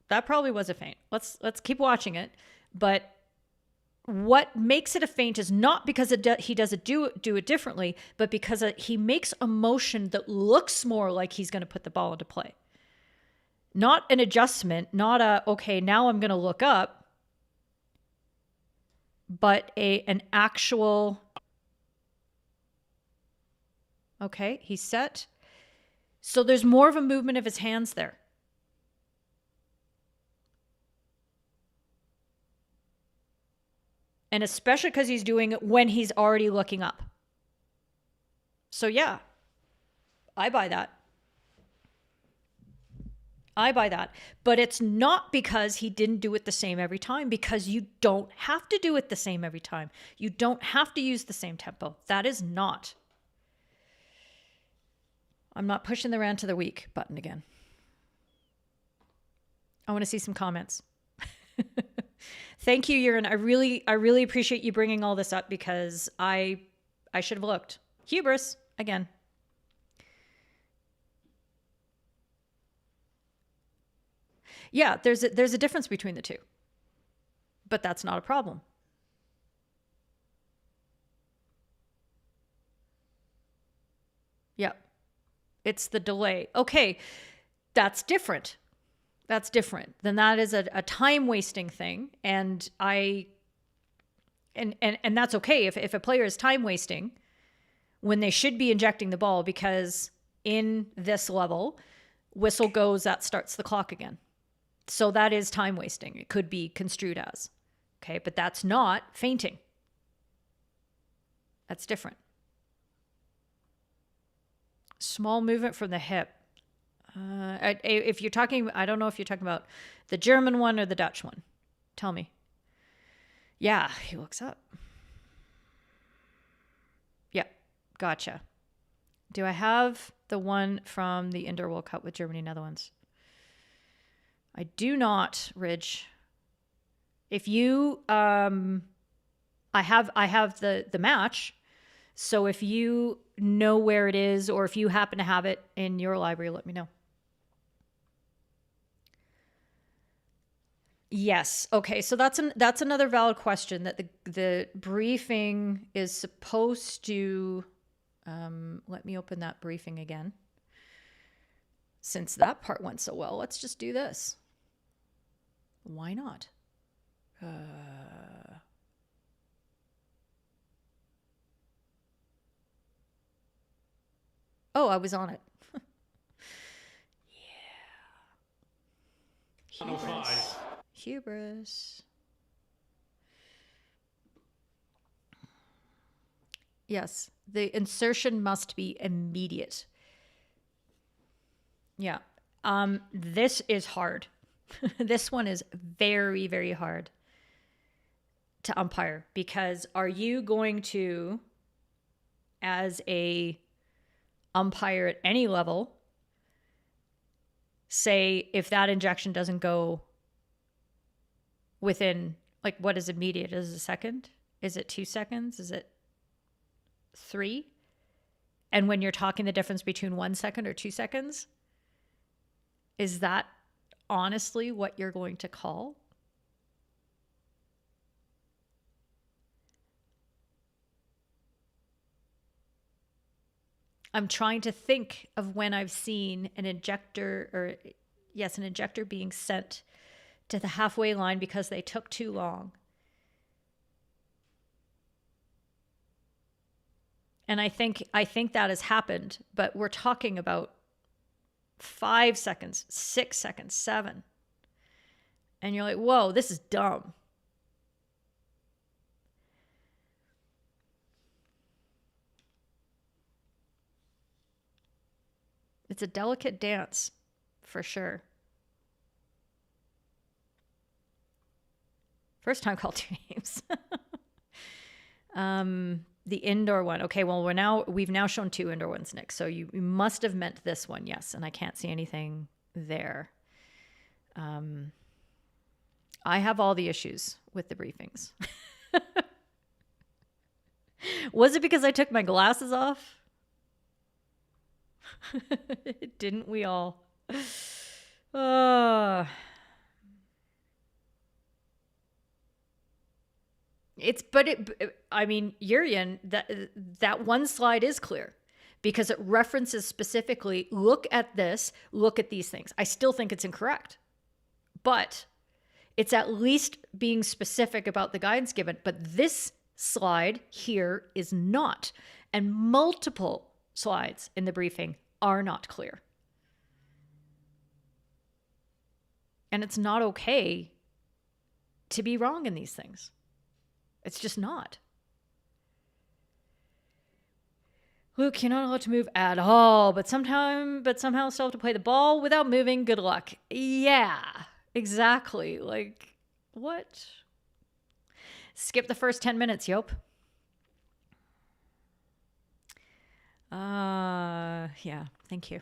That probably was a feint. Let's keep watching it. But what makes it a feint is not because he doesn't do it differently, but because he makes a motion that looks more like he's going to put the ball into play. Not an adjustment, not a, okay, now I'm going to look up, but an actual, okay, he's set. So there's more of a movement of his hands there. And especially because he's doing it when he's already looking up. So yeah, I buy that. I buy that. But it's not because he didn't do it the same every time, because you don't have to do it the same every time. You don't have to use the same tempo. That is not. I'm not pushing the rant of the week button again. I want to see some comments. Thank you, Yurin. I really appreciate you bringing all this up, because I should have looked. Hubris again. Yeah, there's a difference between the two, but that's not a problem. Yep. It's the delay. Okay, that's different. That's different. Then that is a time wasting thing. And that's okay if a player is time wasting when they should be injecting the ball, because in this level, whistle goes, that starts the clock again. So that is time wasting. It could be construed as. Okay, but that's not feinting. That's different. Small movement from the hip. If you're talking, I don't know if you're talking about the German one or the Dutch one. Tell me. Yeah, he looks up. Yeah, gotcha. Do I have the one from the Indoor World Cup with Germany, Netherlands? I do not, Ridge. If you, I have the match. So if you know where it is, or if you happen to have it in your library, let me know. Yes. Okay. So that's another valid question, that the briefing is supposed to, let me open that briefing again. Since that part went so well, let's just do this. Why not? Oh, I was on it. Yeah. Hubris. Hubris. Yes, the insertion must be immediate. Yeah. This is hard. This one is very, very hard to umpire, because are you going to, as a umpire at any level, say if that injection doesn't go within, like, what is immediate? Is it a second? Is it 2 seconds? Is it 3? And when you're talking the difference between 1 second or 2 seconds, is that honestly what you're going to call? I'm trying to think of when I've seen an injector being sent to the halfway line because they took too long. And I think that has happened, but we're talking about 5 seconds, 6 seconds, 7. And you're like, whoa, this is dumb. It's a delicate dance, for sure. First time called 2 names. The indoor one. Okay, well, we've now shown 2 indoor ones, Nick. So you must have meant this one, yes. And I can't see anything there. I have all the issues with the briefings. Was it because I took my glasses off? Didn't we all? I mean, Urian, that one slide is clear because it references specifically, look at this, look at these things. I still think it's incorrect, but it's at least being specific about the guidance given. But this slide here is not, and multiple slides in the briefing are not clear. And it's not okay to be wrong in these things. It's just not. Luke, you're not allowed to move at all, but somehow still have to play the ball without moving. Good luck. Yeah, exactly. Like, what? Skip the first 10 minutes, Yope. Yeah, thank you.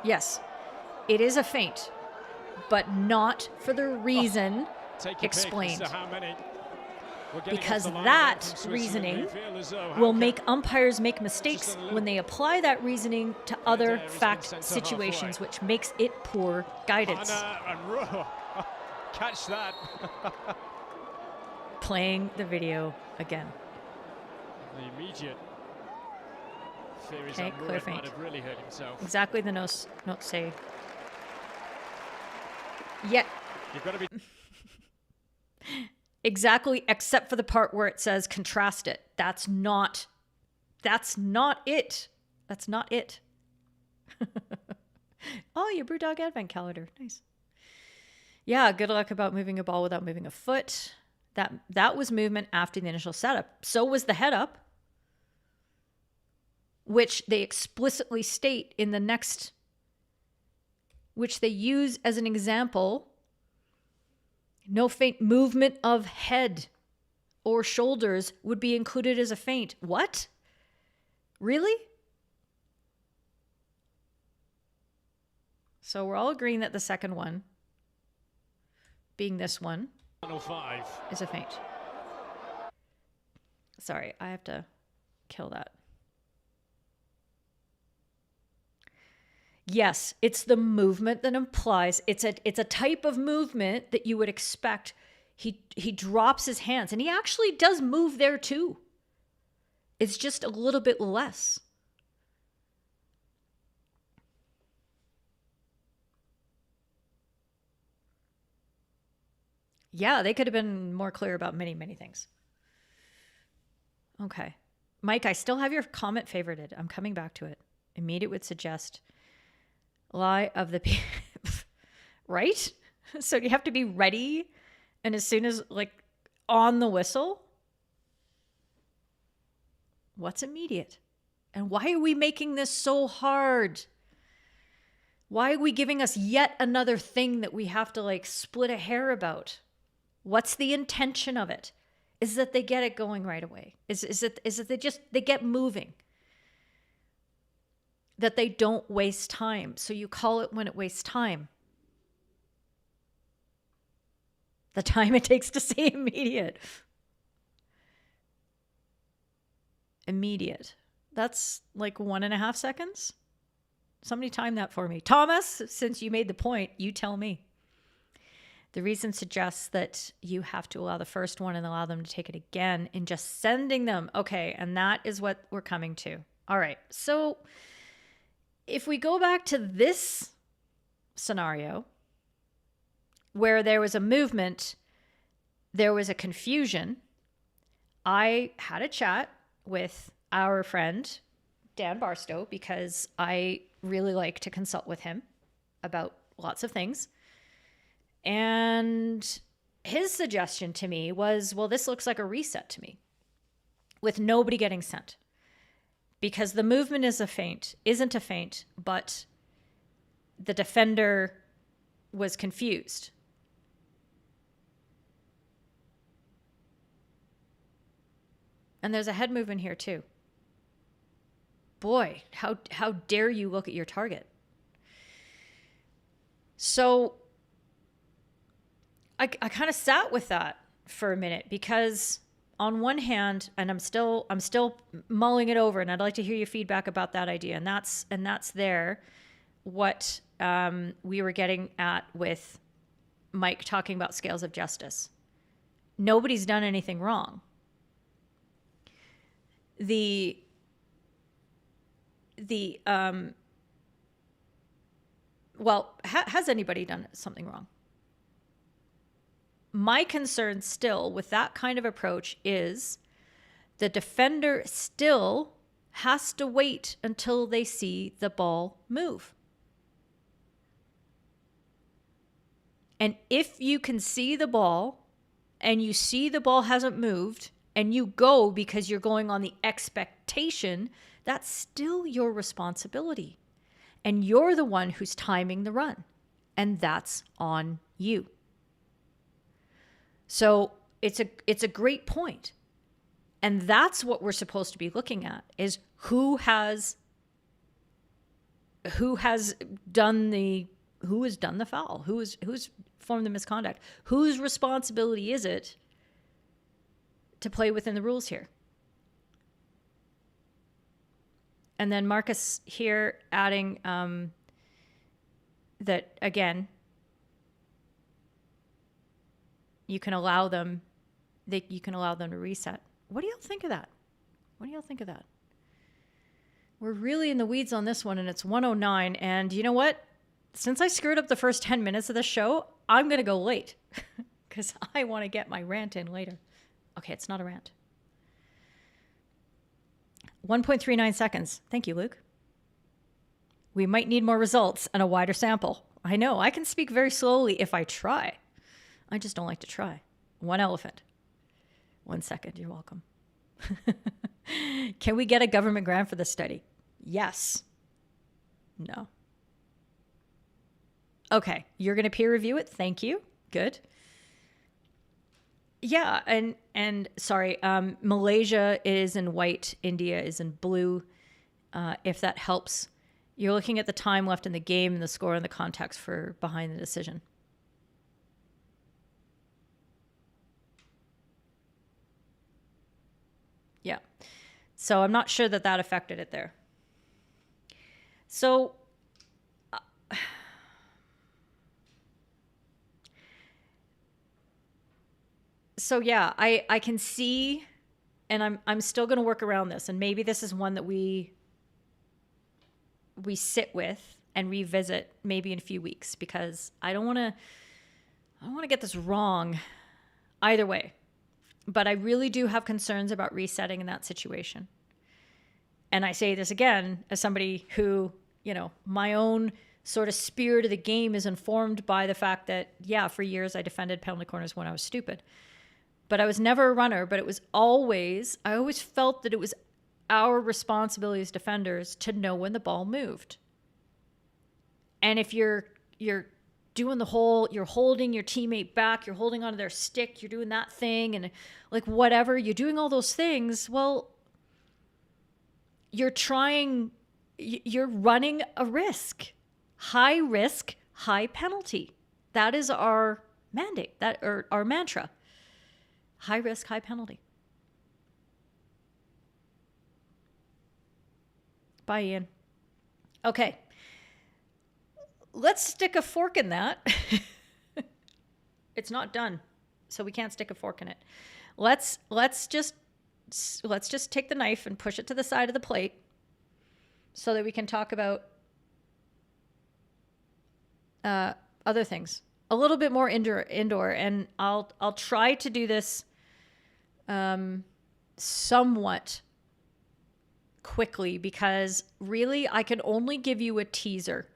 Yes, it is a feint, but not for the reason explained. Because that reasoning will make umpires make mistakes when they apply that reasoning to other fact situations, which makes it poor guidance. Catch that. Playing the video again. The immediate fear is okay, that clear feint. Might have really hurt himself. Exactly the notes say. Yet. You've got to be. Exactly, except for the part where it says contrast it. That's not it. That's not it. Oh, your Brewdog Advent Calendar. Nice. Yeah, good luck about moving a ball without moving a foot. That was movement after the initial setup. So was the head up, which they explicitly state in the next, which they use as an example. No feint movement of head or shoulders would be included as a feint. What? Really? So we're all agreeing that the second one, being this one, is a feint. Sorry, I have to kill that. Yes, it's the movement that implies it's a type of movement that you would expect. He drops his hands, and he actually does move there too. It's just a little bit less. Yeah, they could have been more clear about many, many things. Okay. Mike, I still have your comment favorited. I'm coming back to it. Immediate would suggest lie of the right? So you have to be ready, and as soon as, like, on the whistle? What's immediate? And why are we making this so hard? Why are we giving us yet another thing that we have to, like, split a hair about? What's the intention of it? Is that they get it going right away? Is it they get moving? That they don't waste time. So you call it when it wastes time. The time it takes to say immediate. Immediate. That's like 1.5 seconds. Somebody time that for me. Thomas, since you made the point, you tell me. The reason suggests that you have to allow the first one and allow them to take it again in just sending them. Okay, and that is what we're coming to. All right, so if we go back to this scenario where there was a movement, there was a confusion, I had a chat with our friend, Dan Barstow, because I really like to consult with him about lots of things. And his suggestion to me was, well, this looks like a reset to me with nobody getting sent. Because the movement isn't a feint, but the defender was confused. And there's a head movement here too. Boy, how dare you look at your target? So I kind of sat with that for a minute, because on one hand, and I'm still mulling it over, and I'd like to hear your feedback about that idea. And that's there what we were getting at with Mike talking about scales of justice. Nobody's done anything wrong. Has anybody done something wrong? My concern still with that kind of approach is the defender still has to wait until they see the ball move. And if you can see the ball and you see the ball hasn't moved and you go because you're going on the expectation, that's still your responsibility. And you're the one who's timing the run. And that's on you. So it's a great point. And that's what we're supposed to be looking at, is who has done the foul, who's formed the misconduct, whose responsibility is it to play within the rules here. And then Marcus here adding that, again, you can allow them to reset. What do y'all think of that? We're really in the weeds on this one, and it's 1:09. And you know what? Since I screwed up the first 10 minutes of the show, I'm going to go late because I want to get my rant in later. Okay, it's not a rant. 1.39 seconds. Thank you, Luke. We might need more results and a wider sample. I know, I can speak very slowly if I try. I just don't like to try. 1 elephant. 1 second. You're welcome. Can we get a government grant for this study? Yes. No. Okay. You're going to peer review it. Thank you. Good. Yeah. And sorry, Malaysia is in white. India is in blue. If that helps, you're looking at the time left in the game and the score and the context for behind the decision. Yeah. So I'm not sure that affected it there. So yeah, I can see and I'm still going to work around this, and maybe this is one that we sit with and revisit maybe in a few weeks, because I don't want to get this wrong either way. But I really do have concerns about resetting in that situation. And I say this again as somebody who, you know, my own sort of spirit of the game is informed by the fact that, yeah, for years I defended penalty corners when I was stupid. But I was never a runner, but I always felt that it was our responsibility as defenders to know when the ball moved. And if you're doing the whole, you're holding your teammate back, you're holding onto their stick, you're doing that thing, and like whatever, you're doing all those things, well, you're running a risk. High risk, high penalty. That is our mandate, or our mantra. High risk, high penalty. Bye, Ian. Okay. Let's stick a fork in that. It's not done, so we can't stick a fork in it. Let's just take the knife and push it to the side of the plate so that we can talk about other things. A little bit more indoor, and I'll try to do this somewhat quickly, because really I can only give you a teaser.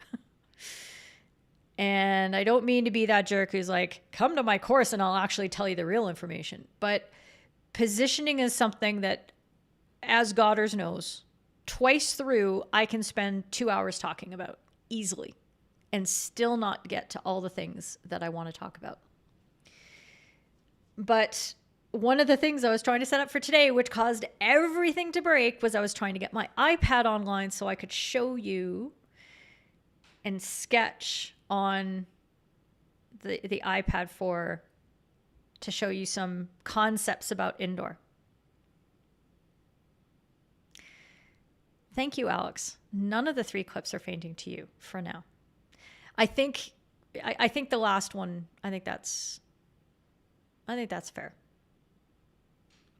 And I don't mean to be that jerk who's like, come to my course and I'll actually tell you the real information. But positioning is something that, as Goddard knows, twice through I can spend 2 hours talking about easily and still not get to all the things that I want to talk about. But one of the things I was trying to set up for today, which caused everything to break, was I was trying to get my iPad online so I could show you and sketch on the iPad to show you some concepts about indoor. Thank you, Alex. None of the 3 clips are fainting to you for now. I think the last one, I think that's fair.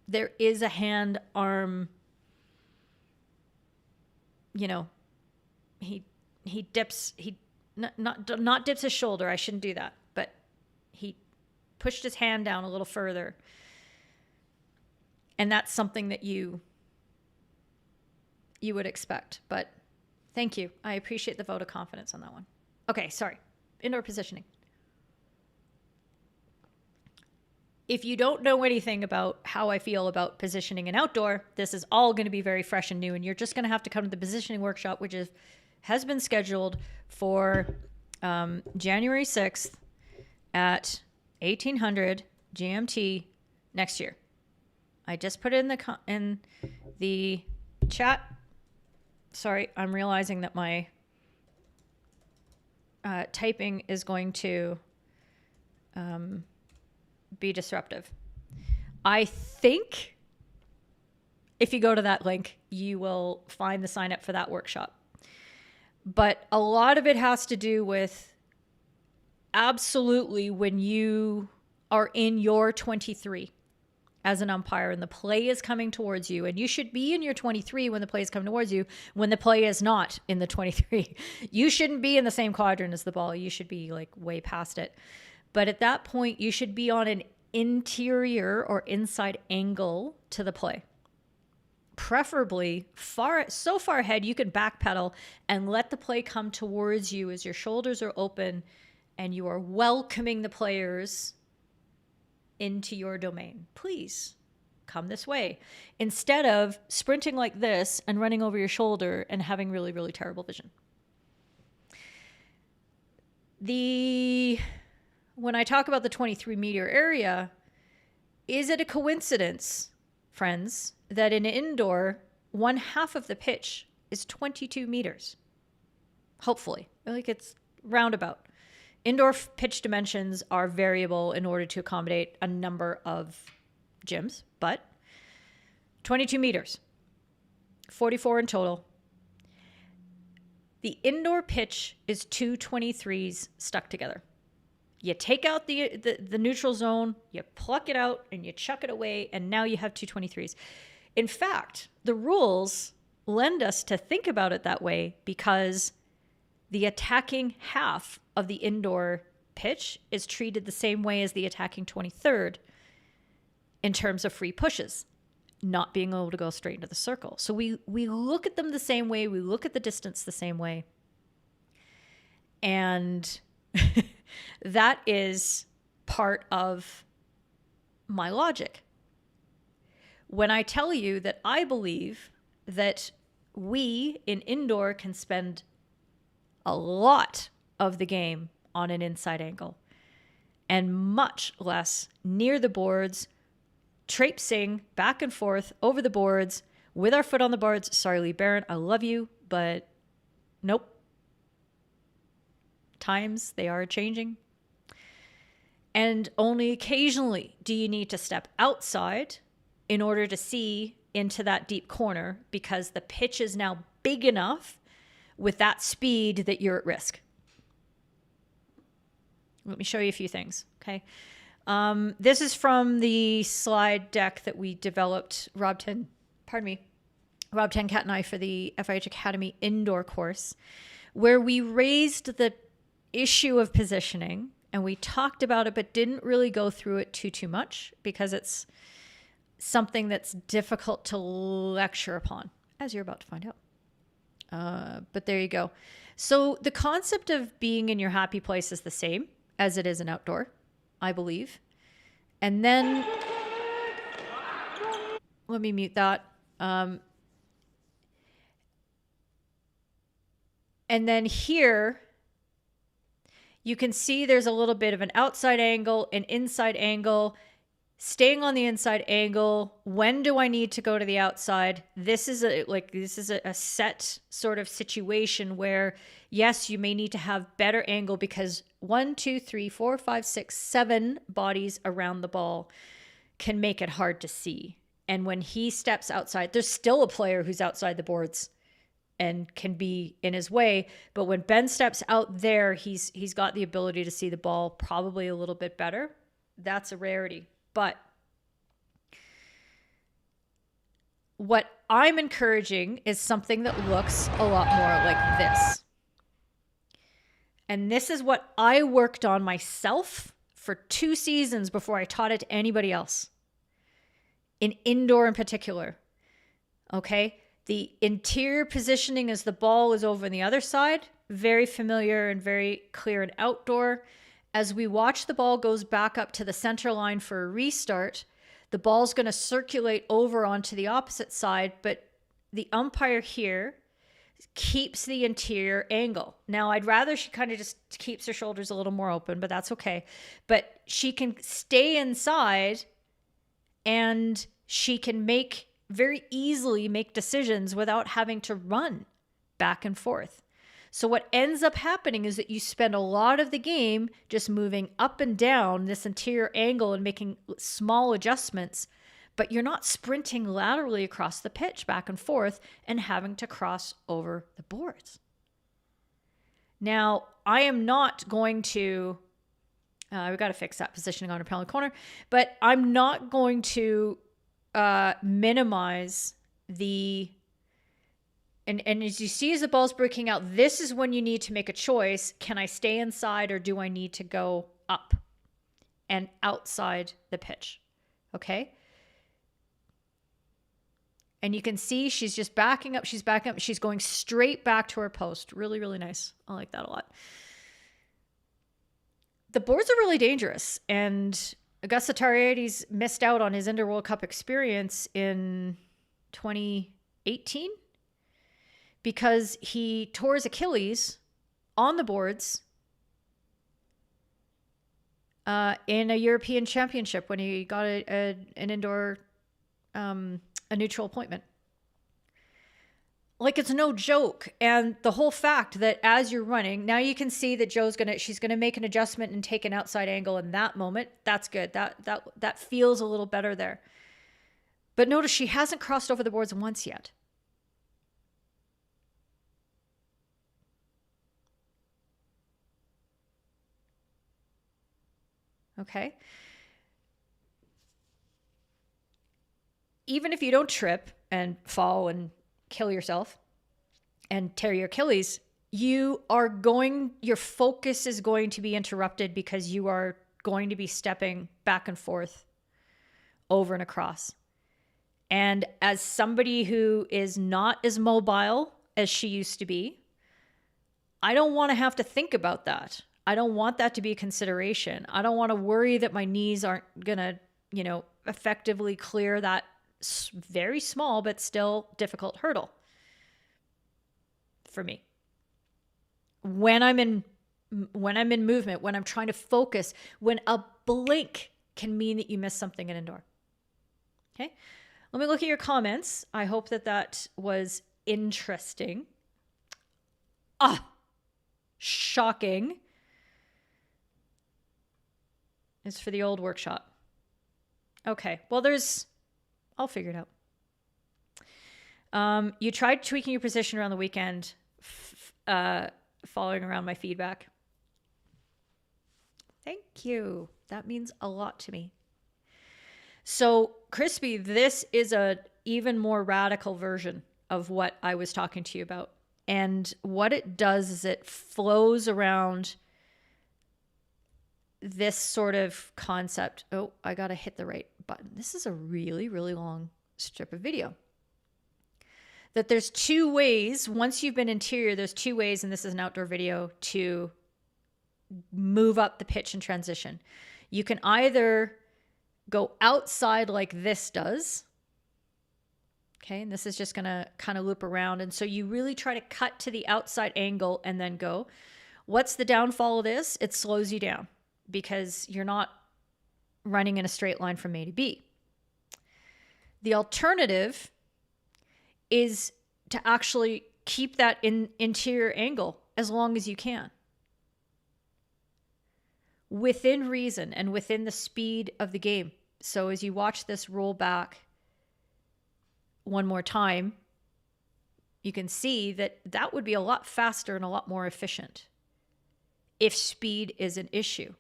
There is a hand arm, you know, he dips, not dips his shoulder. I shouldn't do that, but he pushed his hand down a little further. And that's something that you would expect, but thank you. I appreciate the vote of confidence on that one. Okay, sorry. Indoor positioning. If you don't know anything about how I feel about positioning in outdoor, this is all going to be very fresh and new, and you're just going to have to come to the positioning workshop, which has been scheduled for January 6th at 1800 GMT next year. I just put it in the chat. Sorry, I'm realizing that my typing is going to be disruptive. I think if you go to that link, you will find the sign up for that workshop. But a lot of it has to do with absolutely when you are in your 23 as an umpire and the play is coming towards you, and you should be in your 23 when the play is coming towards you, when the play is not in the 23. You shouldn't be in the same quadrant as the ball. You should be like way past it. But at that point, you should be on an interior or inside angle to the play. Preferably so far ahead you can backpedal and let the play come towards you as your shoulders are open and you are welcoming the players into your domain. Please come this way, instead of sprinting like this and running over your shoulder and having really, really terrible vision. When I talk about the 23-meter area, is it a coincidence, friends, that in indoor, 1/2 of the pitch is 22 meters? Hopefully. Like, it's roundabout. Indoor pitch dimensions are variable in order to accommodate a number of gyms, but 22 meters, 44 in total. The indoor pitch is 2 23s stuck together. You take out the neutral zone, you pluck it out, and you chuck it away, and now you have 223s. In fact, the rules lend us to think about it that way because the attacking half of the indoor pitch is treated the same way as the attacking 23rd in terms of free pushes, not being able to go straight into the circle. So we look at them the same way. We look at the distance the same way. And that is part of my logic. When I tell you that I believe that we in indoor can spend a lot of the game on an inside angle and much less near the boards, traipsing back and forth over the boards with our foot on the boards. Sorry, Lee Barron, I love you, but nope. Times, they are changing. And only occasionally do you need to step outside in order to see into that deep corner because the pitch is now big enough with that speed that you're at risk. Let me show you a few things, okay? This is from the slide deck that we developed, Rob Ten Cat and I, for the FIH Academy indoor course, where we raised the issue of positioning and we talked about it, but didn't really go through it too much because it's something that's difficult to lecture upon, as you're about to find out. But there you go. So the concept of being in your happy place is the same as it is in outdoor, I believe. And then, let me mute that. And then here, you can see there's a little bit of an outside angle, an inside angle, staying on the inside angle. When do I need to go to the outside? This is a set sort of situation where, yes, you may need to have better angle because 1, 2, 3, 4, 5, 6, 7 bodies around the ball can make it hard to see. And when he steps outside, there's still a player who's outside the boards and can be in his way. But when Ben steps out there, he's got the ability to see the ball probably a little bit better. That's a rarity. But what I'm encouraging is something that looks a lot more like this. And this is what I worked on myself for 2 seasons before I taught it to anybody else. In indoor in particular. Okay? The interior positioning as the ball is over on the other side, very familiar and very clear in outdoor. As we watch the ball goes back up to the center line for a restart, the ball's going to circulate over onto the opposite side, but the umpire here keeps the interior angle. Now, I'd rather she kind of just keeps her shoulders a little more open, but that's okay. But she can stay inside and she can very easily make decisions without having to run back and forth. So what ends up happening is that you spend a lot of the game just moving up and down this interior angle and making small adjustments, but you're not sprinting laterally across the pitch back and forth and having to cross over the boards. Now, I am not going to, we've got to fix that positioning on a penalty corner, but I'm not going to minimize the, and as you see as the ball's breaking out, this is when you need to make a choice. Can I stay inside or do I need to go up and outside the pitch? Okay. And you can see she's just backing up. She's backing up. She's going straight back to her post. Really, really nice. I like that a lot. The boards are really dangerous. And Augusta Tariades missed out on his Indoor World Cup experience in 2018 because he tore his Achilles on the boards in a European Championship when he got an indoor, a neutral appointment. Like, it's no joke. And the whole fact that as you're running, now you can see that she's gonna make an adjustment and take an outside angle in that moment. That's good. That feels a little better there. But notice she hasn't crossed over the boards once yet. Okay. Even if you don't trip and fall and kill yourself and tear your Achilles, your focus is going to be interrupted because you are going to be stepping back and forth over and across. And as somebody who is not as mobile as she used to be, I don't want to have to think about that. I don't want that to be a consideration. I don't want to worry that my knees aren't going to, effectively clear that very small but still difficult hurdle for me. When I'm in movement, when I'm trying to focus, when a blink can mean that you miss something in indoor. Okay? Let me look at your comments. I hope that was interesting. Shocking. It's for the old workshop. Okay. Well, I'll figure it out. You tried tweaking your position around the weekend, following around my feedback. Thank you. That means a lot to me. So, Crispy, this is a even more radical version of what I was talking to you about. And what it does is it flows around this sort of concept. Oh, I got to hit the right button. This is a really, really long strip of video. That there's two ways, once you've been interior, there's two ways, and this is an outdoor video, to move up the pitch and transition. You can either go outside like this does. Okay, and this is just going to kind of loop around. And so you really try to cut to the outside angle and then go. What's the downfall of this? It slows you down because you're not running in a straight line from A to B. The alternative is to actually keep that interior angle as long as you can, within reason and within the speed of the game. So as you watch this roll back one more time, you can see that would be a lot faster and a lot more efficient if speed is an issue.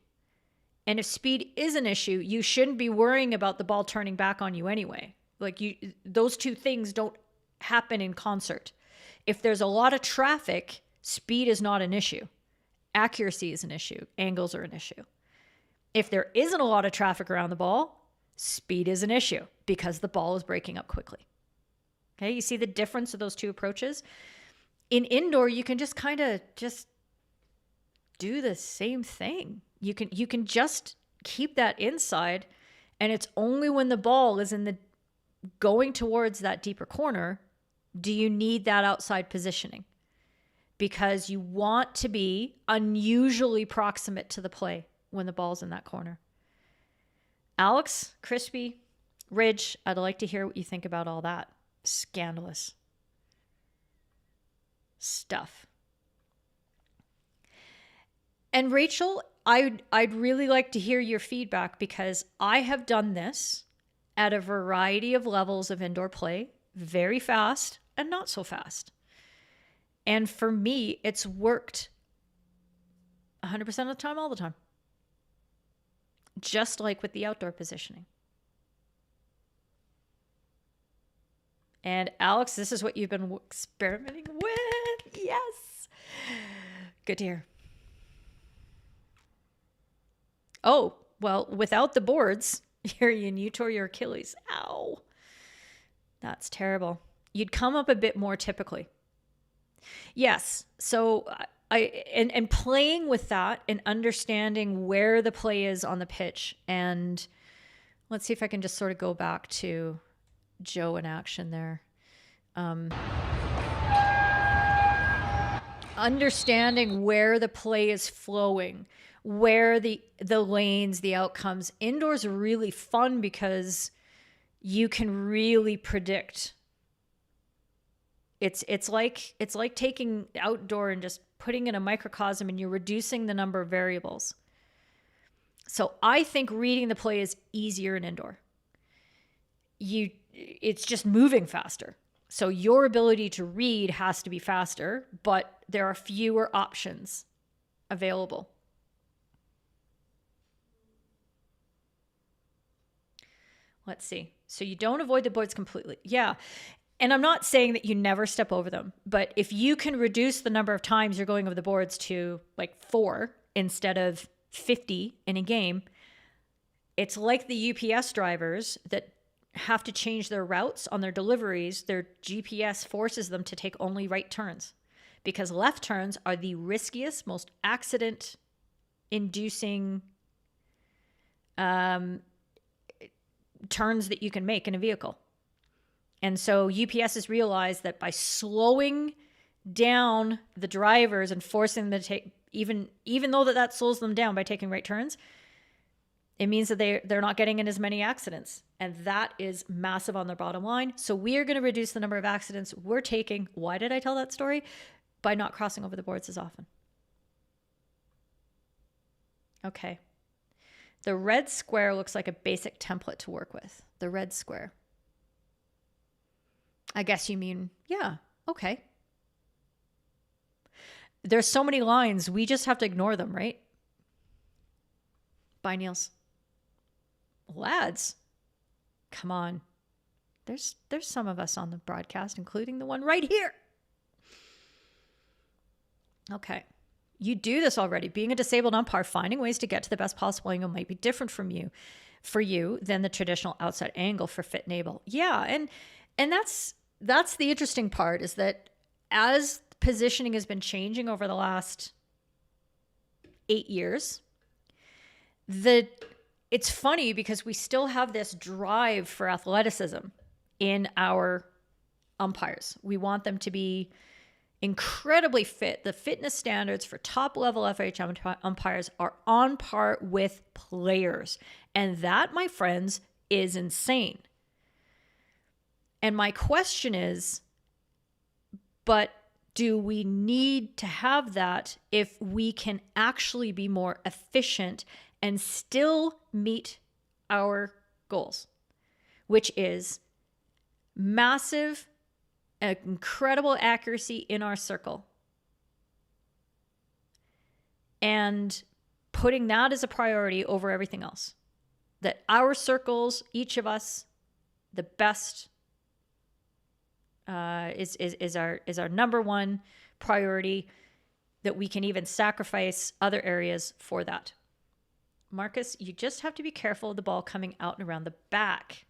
And if speed is an issue, you shouldn't be worrying about the ball turning back on you anyway. Those two things don't happen in concert. If there's a lot of traffic, speed is not an issue. Accuracy is an issue. Angles are an issue. If there isn't a lot of traffic around the ball, speed is an issue because the ball is breaking up quickly. Okay, you see the difference of those two approaches? In indoor, you can just kind of just do the same thing. You can just keep that inside, and it's only when the ball is going towards that deeper corner do you need that outside positioning, because you want to be unusually proximate to the play when the ball's in that corner. Alex, Crispy, Ridge, I'd like to hear what you think about all that scandalous stuff. And Rachel, I'd really like to hear your feedback, because I have done this at a variety of levels of indoor play, very fast and not so fast. And for me, it's worked 100% of the time, all the time. Just like with the outdoor positioning. And Alex, this is what you've been experimenting with. Yes. Good to hear. Oh, well, without the boards, you tore your Achilles. Ow. That's terrible. You'd come up a bit more typically. Yes. So and playing with that and understanding where the play is on the pitch. And let's see if I can just sort of go back to Joe in action there. Understanding where the play is flowing, where the lanes, the outcomes. Indoors are really fun because you can really predict. It's like taking outdoor and just putting in a microcosm, and you're reducing the number of variables. So I think reading the play is easier in indoor. It's just moving faster. So your ability to read has to be faster, but there are fewer options available. Let's see. So you don't avoid the boards completely. Yeah. And I'm not saying that you never step over them, but if you can reduce the number of times you're going over the boards to like 4 instead of 50 in a game, it's like the UPS drivers that have to change their routes on their deliveries. Their GPS forces them to take only right turns because left turns are the riskiest, most accident inducing turns that you can make in a vehicle. And so UPS has realized that by slowing down the drivers and forcing them to take, even though that slows them down by taking right turns, it means that they're not getting in as many accidents. And that is massive on their bottom line. So we are going to reduce the number of accidents we're taking. Why did I tell that story? By not crossing over the boards as often. Okay. The red square looks like a basic template to work with. The red square. I guess you mean, yeah, okay. There's so many lines, we just have to ignore them, right? Bye, Niels. Lads, come on. There's some of us on the broadcast, including the one right here. Okay. You do this already. Being a disabled umpire, finding ways to get to the best possible angle might be different for you than the traditional outside angle for fit and able. Yeah, and that's the interesting part, is that as positioning has been changing over the last 8 years, it's funny because we still have this drive for athleticism in our umpires. We want them to be incredibly fit. The fitness standards for top level FH umpires are on par with players. And that, my friends, is insane. And my question is, but do we need to have that if we can actually be more efficient and still meet our goals, which is massive, incredible accuracy in our circle, and putting that as a priority over everything else? That our circles, each of us, the best is our number one priority, that we can even sacrifice other areas for that. Marcus, you just have to be careful of the ball coming out and around the back.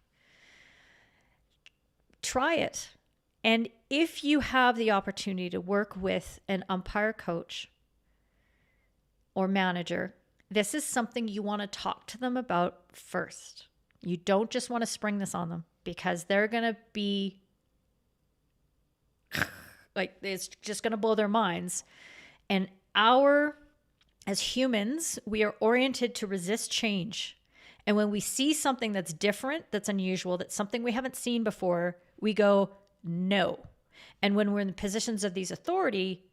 Try it. And if you have the opportunity to work with an umpire coach or manager, this is something you want to talk to them about first. You don't just want to spring this on them, because they're going to be like, it's just going to blow their minds. And as humans, we are oriented to resist change. And when we see something that's different, that's unusual, that's something we haven't seen before, we go, no. And when we're in the positions of these authority,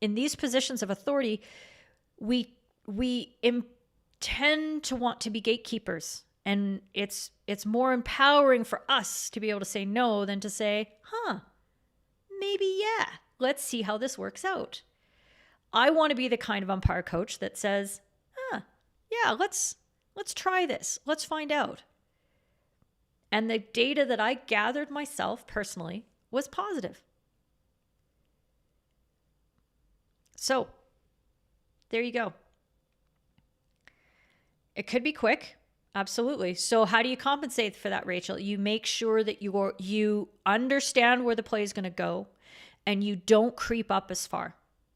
in these positions of authority, we tend to want to be gatekeepers. And it's more empowering for us to be able to say no than to say, maybe, yeah, let's see how this works out. I want to be the kind of umpire coach that says, yeah, let's try this. Let's find out. And the data that I gathered myself personally was positive. So there you go. It could be quick. Absolutely. So how do you compensate for that, Rachel? You make sure that you understand where the play is going to go, and you don't creep up as far.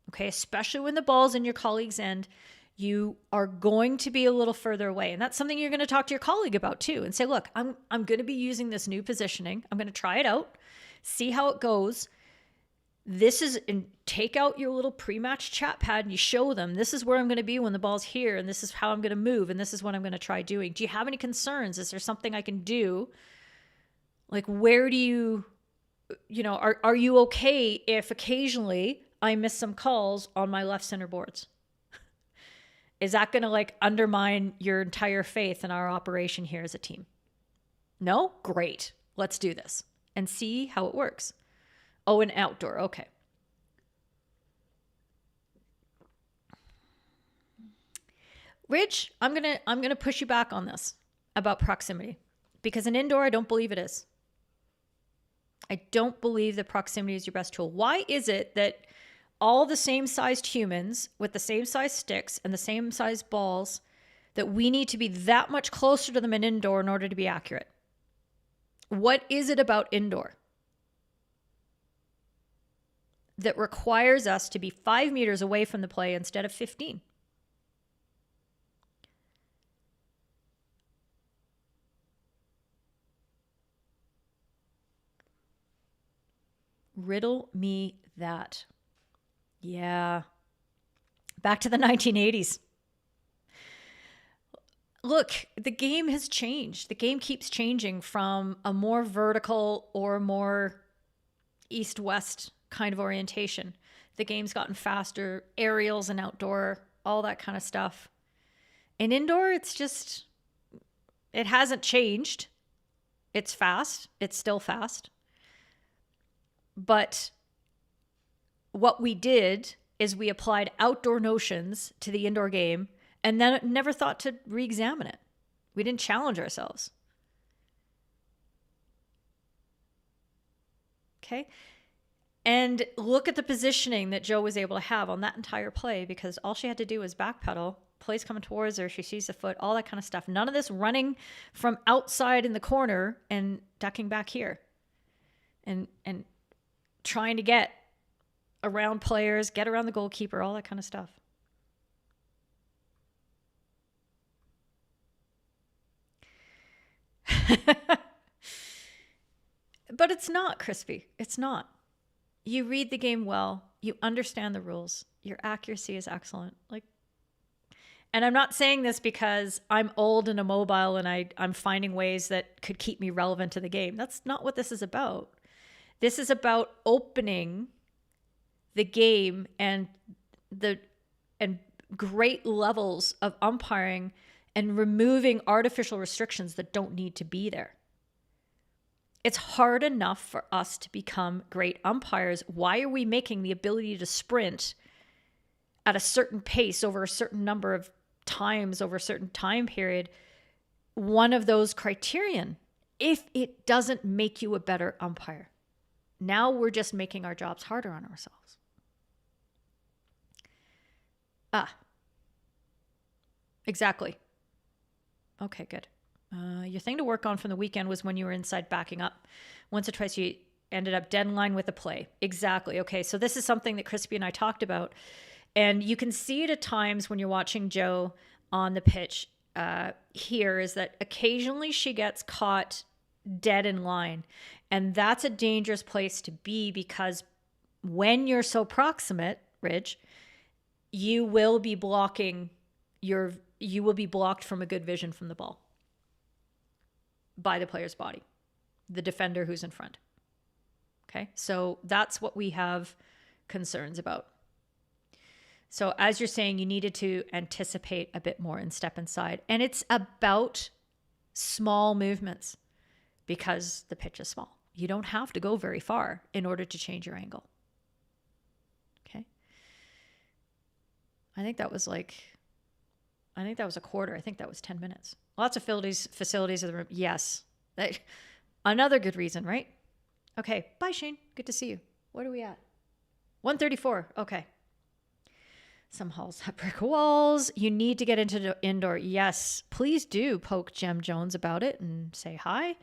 Okay, especially when the ball's in your colleague's end, you are going to be a little further away. And that's something you're going to talk to your colleague about too, and say, look, I'm going to be using this new positioning. I'm going to try it out, see how it goes. And take out your little pre-match chat pad and you show them, this is where I'm going to be when the ball's here, and this is how I'm going to move, and this is what I'm going to try doing. Do you have any concerns? Is there something I can do? Like, where do you are you okay if occasionally I miss some calls on my left center boards? Is that going to undermine your entire faith in our operation here as a team? No? Great. Let's do this and see how it works. Oh, and outdoor. Okay. Rich, I'm gonna push you back on this. about proximity, because in indoor, I don't believe it is. I don't believe that proximity is your best tool. Why is it that all the same sized humans with the same size sticks and the same size balls, that we need to be that much closer to them in indoor in order to be accurate? What is it about indoor that requires us to be 5 meters away from the play instead of 15? Riddle me that. Yeah. Back to the 1980s. Look, the game has changed. The game keeps changing from a more vertical or more east-west kind of orientation. The game's gotten faster, aerials and outdoor, all that kind of stuff. In indoor, it's just, it hasn't changed. It's fast. It's still fast. But what we did is we applied outdoor notions to the indoor game and then never thought to re-examine it. We didn't challenge ourselves. Okay? And look at the positioning that Jo was able to have on that entire play, because all she had to do was backpedal. Play's coming towards her. She sees the foot, all that kind of stuff. None of this running from outside in the corner and ducking back here. And trying to get around players, get around the goalkeeper, all that kind of stuff. But it's not, Crispy. It's not. You read the game well. You understand the rules. Your accuracy is excellent. And I'm not saying this because I'm old and immobile and I'm finding ways that could keep me relevant to the game. That's not what this is about. This is about opening the game and great levels of umpiring and removing artificial restrictions that don't need to be there. It's hard enough for us to become great umpires. Why are we making the ability to sprint at a certain pace over a certain number of times over a certain time period one of those criterion if it doesn't make you a better umpire? Now we're just making our jobs harder on ourselves. Exactly. Okay, good. Your thing to work on from the weekend was when you were inside backing up. Once or twice you ended up dead in line with the play. Exactly. Okay, so this is something that Crispy and I talked about. And you can see it at times when you're watching Jo on the pitch here, is that occasionally she gets caught dead in line. And that's a dangerous place to be, because when you're so proximate, Ridge, you will be blocked from a good vision from the ball by the player's body, the defender who's in front. Okay, so that's what we have concerns about. So as you're saying, you needed to anticipate a bit more and step inside. And it's about small movements because the pitch is small. You don't have to go very far in order to change your angle. Okay. I think that was a quarter. I think that was 10 minutes. Lots of facilities in the room. Yes. Another good reason, right? Okay. Bye, Shane. Good to see you. What are we at? 134. Okay. Some halls have brick walls. You need to get into the indoor. Yes. Please do poke Jem Jones about it and say hi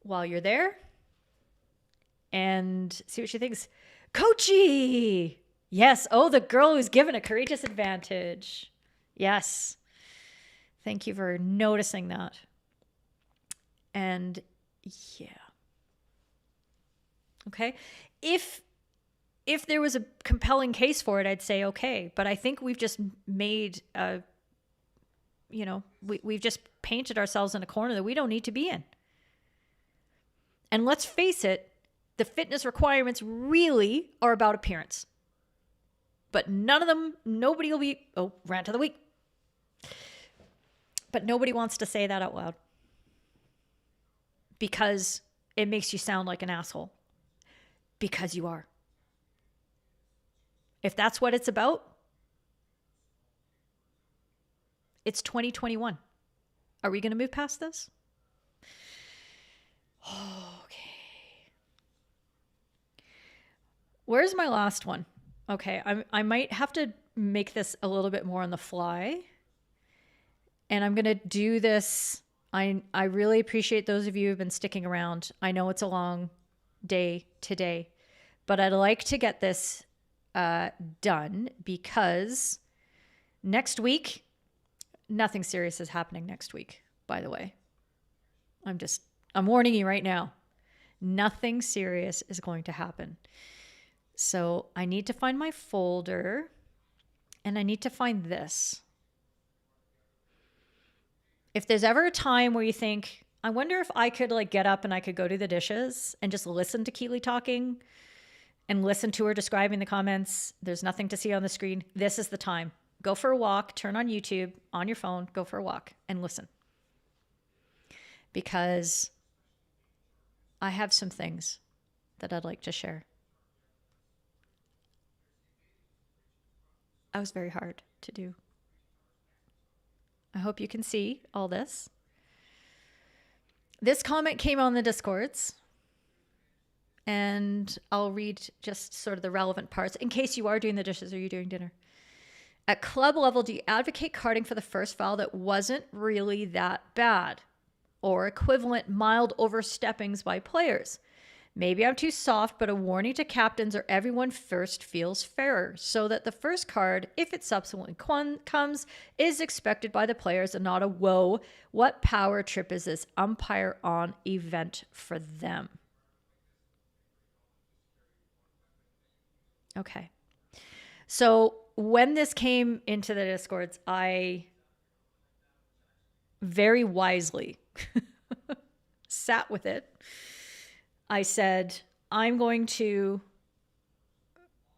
while you're there. And see what she thinks. Coachy! Yes. Oh, the girl who's given a courageous advantage. Yes. Thank you for noticing that. And yeah. Okay. If there was a compelling case for it, I'd say okay. But I think we've just made we've just painted ourselves in a corner that we don't need to be in. And let's face it, the fitness requirements really are about appearance. But nobody will be, rant of the week. But nobody wants to say that out loud because it makes you sound like an asshole. Because you are. If that's what it's about, it's 2021. Are we going to move past this? Okay. Where's my last one? Okay, I might have to make this a little bit more on the fly. And I'm going to do this. I really appreciate those of you who've been sticking around. I know it's a long day today, but I'd like to get this done because next week, nothing serious is happening next week, by the way. I'm warning you right now. Nothing serious is going to happen. So I need to find my folder and I need to find this. If there's ever a time where you think, I wonder if I could like get up and I could go do the dishes and just listen to Keely talking and listen to her describing the comments. There's nothing to see on the screen. This is the time. Go for a walk, turn on YouTube on your phone, go for a walk and listen. Because I have some things that I'd like to share. That was very hard to do. I hope you can see all this. This comment came on the Discords, and I'll read just sort of the relevant parts in case you are doing the dishes or you're doing dinner. At club level, do you advocate carding for the first foul that wasn't really that bad, or equivalent mild oversteppings by players? Maybe I'm too soft, but a warning to captains or everyone first feels fairer, so that the first card, if it subsequently comes, is expected by the players and not a whoa, what power trip is this umpire on event for them? Okay. So when this came into the Discords, I very wisely sat with it. I said, I'm going to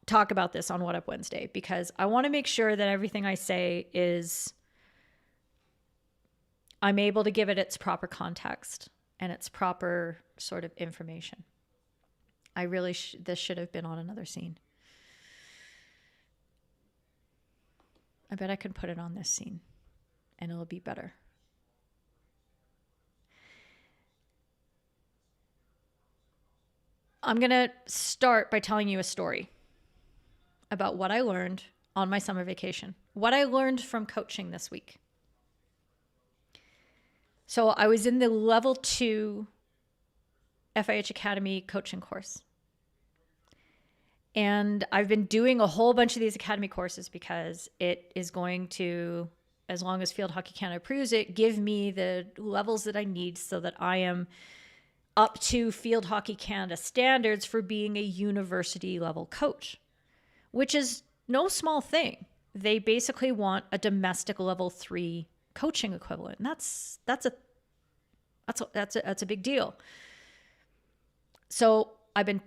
talk about this on What Up Wednesday because I want to make sure that everything I say is, I'm able to give it its proper context and its proper sort of information. I really, this should have been on another scene. I bet I could put it on this scene and it'll be better. I'm going to start by telling you a story about what I learned on my summer vacation, what I learned from coaching this week. So I was in the level 2 FIH Academy coaching course. And I've been doing a whole bunch of these academy courses because it is going to, as long as Field Hockey Canada approves it, give me the levels that I need so that I am up to Field Hockey Canada standards for being a university level coach, which is no small thing. They basically want a domestic level 3 coaching equivalent. And that's a big deal. So I've been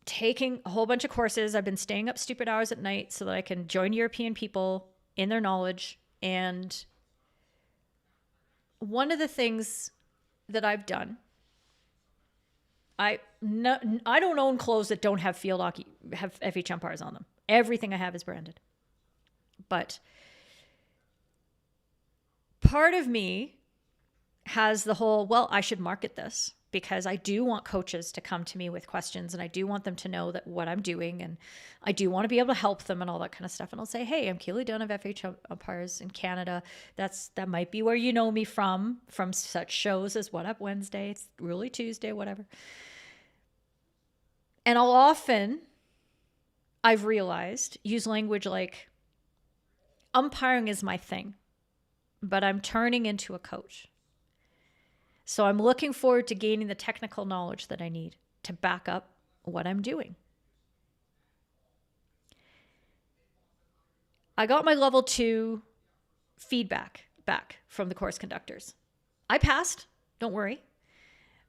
taking a whole bunch of courses. I've been staying up stupid hours at night so that I can join European people in their knowledge. And one of the things that I've done, I don't own clothes that don't have Field Hockey, have FHumpires on them. Everything I have is branded. But part of me has the whole, well, I should market this because I do want coaches to come to me with questions and I do want them to know that what I'm doing and I do want to be able to help them and all that kind of stuff. And I'll say, hey, I'm Keely Dunn of FHumpires in Canada. That might be where you know me from such shows as What Up Wednesday, It's Really Tuesday, whatever. And I'll often, I've realized, use language like, umpiring is my thing, but I'm turning into a coach. So I'm looking forward to gaining the technical knowledge that I need to back up what I'm doing. I got my level 2 feedback back from the course conductors. I passed, don't worry.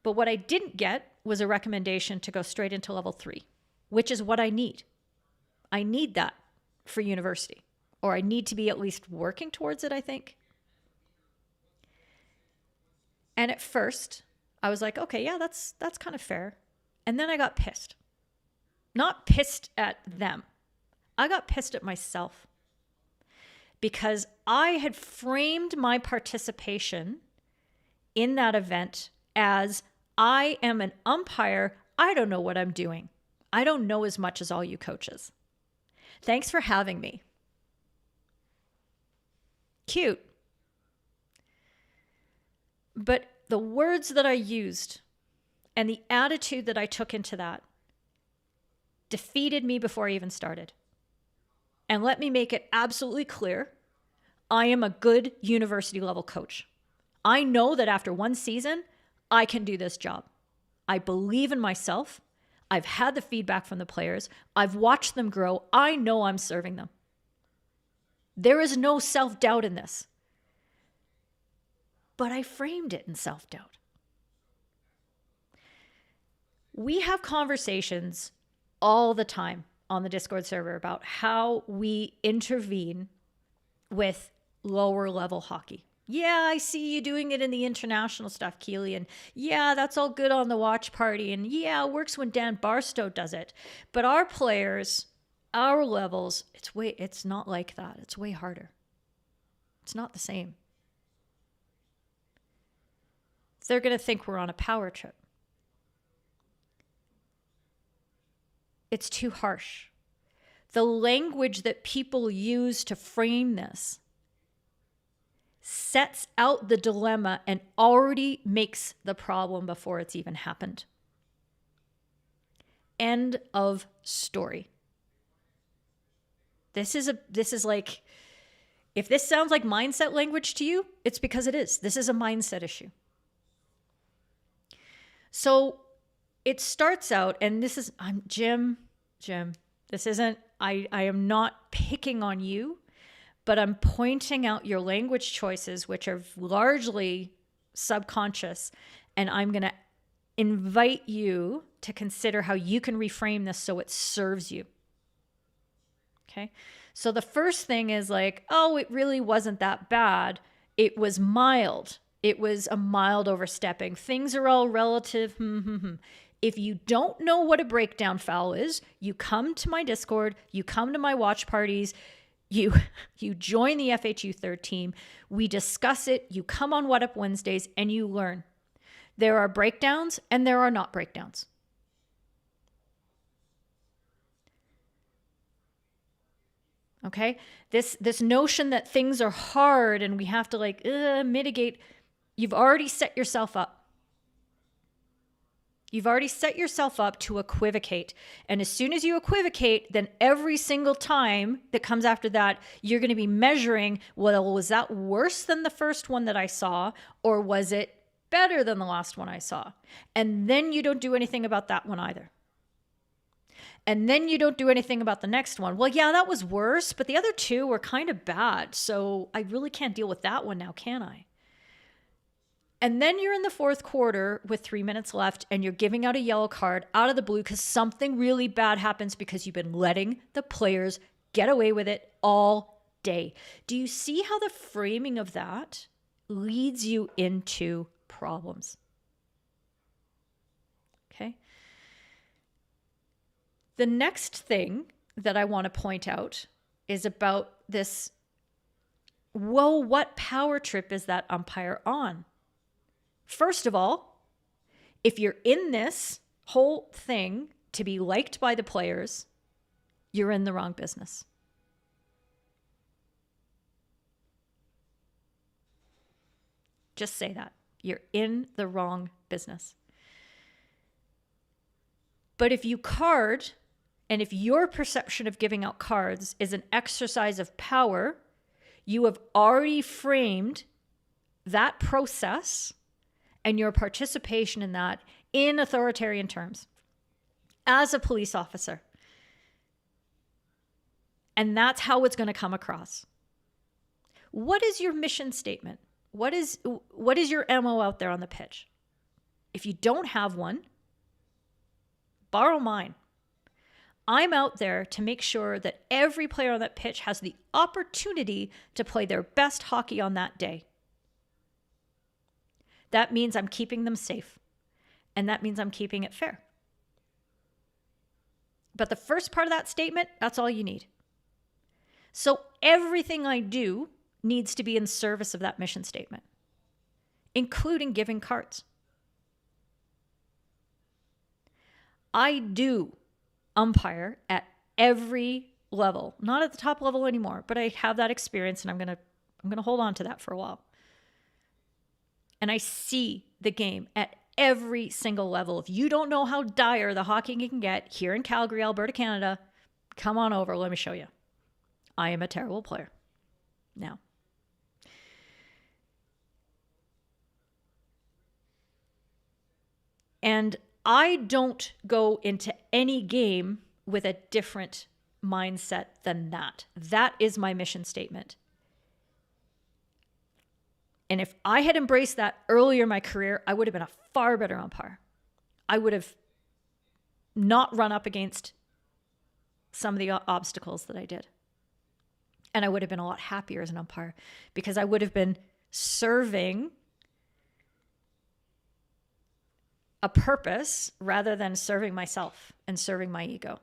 But what I didn't get was a recommendation to go straight into level 3, which is what I need. I need that for university, or I need to be at least working towards it, I think. And at first, I was like, okay, yeah, that's kind of fair. And then I got pissed. Not pissed at them. I got pissed at myself. because I had framed my participation in that event as I am an umpire. I don't know what I'm doing. I don't know as much as all you coaches. Thanks for having me. Cute. But the words that I used and the attitude that I took into that defeated me before I even started. And let me make it absolutely clear, I am a good university level coach. I know that after one season, I can do this job. I believe in myself. I've had the feedback from the players. I've watched them grow. I know I'm serving them. There is no self-doubt in this. But I framed it in self-doubt. We have conversations all the time on the Discord server about how we intervene with lower level hockey. Yeah, I see you doing it in the international stuff, Keely. And yeah, that's all good on the watch party. And yeah, it works when Dan Barstow does it. But our players, our levels, it's not like that. It's way harder. It's not the same. They're going to think we're on a power trip. It's too harsh. The language that people use to frame this sets out the dilemma and already makes the problem before it's even happened. End of story. This is like, if this sounds like mindset language to you, it's because it is. This is a mindset issue. So it starts out, and this is, Jim, this isn't, I am not picking on you, but I'm pointing out your language choices, which are largely subconscious. And I'm going to invite you to consider how you can reframe this so it serves you. Okay. So the first thing is like, oh, it really wasn't that bad. It was mild. It was a mild overstepping. Things are all relative. If you don't know what a breakdown foul is, you come to my Discord, you come to my watch parties, you join the FHU third team, we discuss it, you come on What Up Wednesdays, and you learn. There are breakdowns and there are not breakdowns. Okay? This notion that things are hard and we have to like mitigate, you've already set yourself up. You've already set yourself up to equivocate. And as soon as you equivocate, then every single time that comes after that, you're going to be measuring, well, was that worse than the first one that I saw? Or was it better than the last one I saw? And then you don't do anything about that one either. And then you don't do anything about the next one. Well, yeah, that was worse, but the other two were kind of bad. So I really can't deal with that one now, can I? And then you're in the fourth quarter with 3 minutes left and you're giving out a yellow card out of the blue because something really bad happens because you've been letting the players get away with it all day. Do you see how the framing of that leads you into problems? Okay. The next thing that I want to point out is about this, whoa, what power trip is that umpire on? First of all, if you're in this whole thing to be liked by the players, you're in the wrong business. Just say that. You're in the wrong business. But if you card, and if your perception of giving out cards is an exercise of power, you have already framed that process and your participation in that in authoritarian terms as a police officer. And that's how it's going to come across. What is your mission statement? What is your MO out there on the pitch? If you don't have one, borrow mine. I'm out there to make sure that every player on that pitch has the opportunity to play their best hockey on that day. That means I'm keeping them safe. And that means I'm keeping it fair. But the first part of that statement, that's all you need. So everything I do needs to be in service of that mission statement, including giving cards. I do umpire at every level, not at the top level anymore, but I have that experience, and I'm going to hold on to that for a while. And I see the game at every single level. If you don't know how dire the hockey can get here in Calgary, Alberta, Canada, come on over. Let me show you. I am a terrible player. Now, and I don't go into any game with a different mindset than that. That is my mission statement. And if I had embraced that earlier in my career, I would have been a far better umpire. I would have not run up against some of the obstacles that I did. And I would have been a lot happier as an umpire because I would have been serving a purpose rather than serving myself and serving my ego.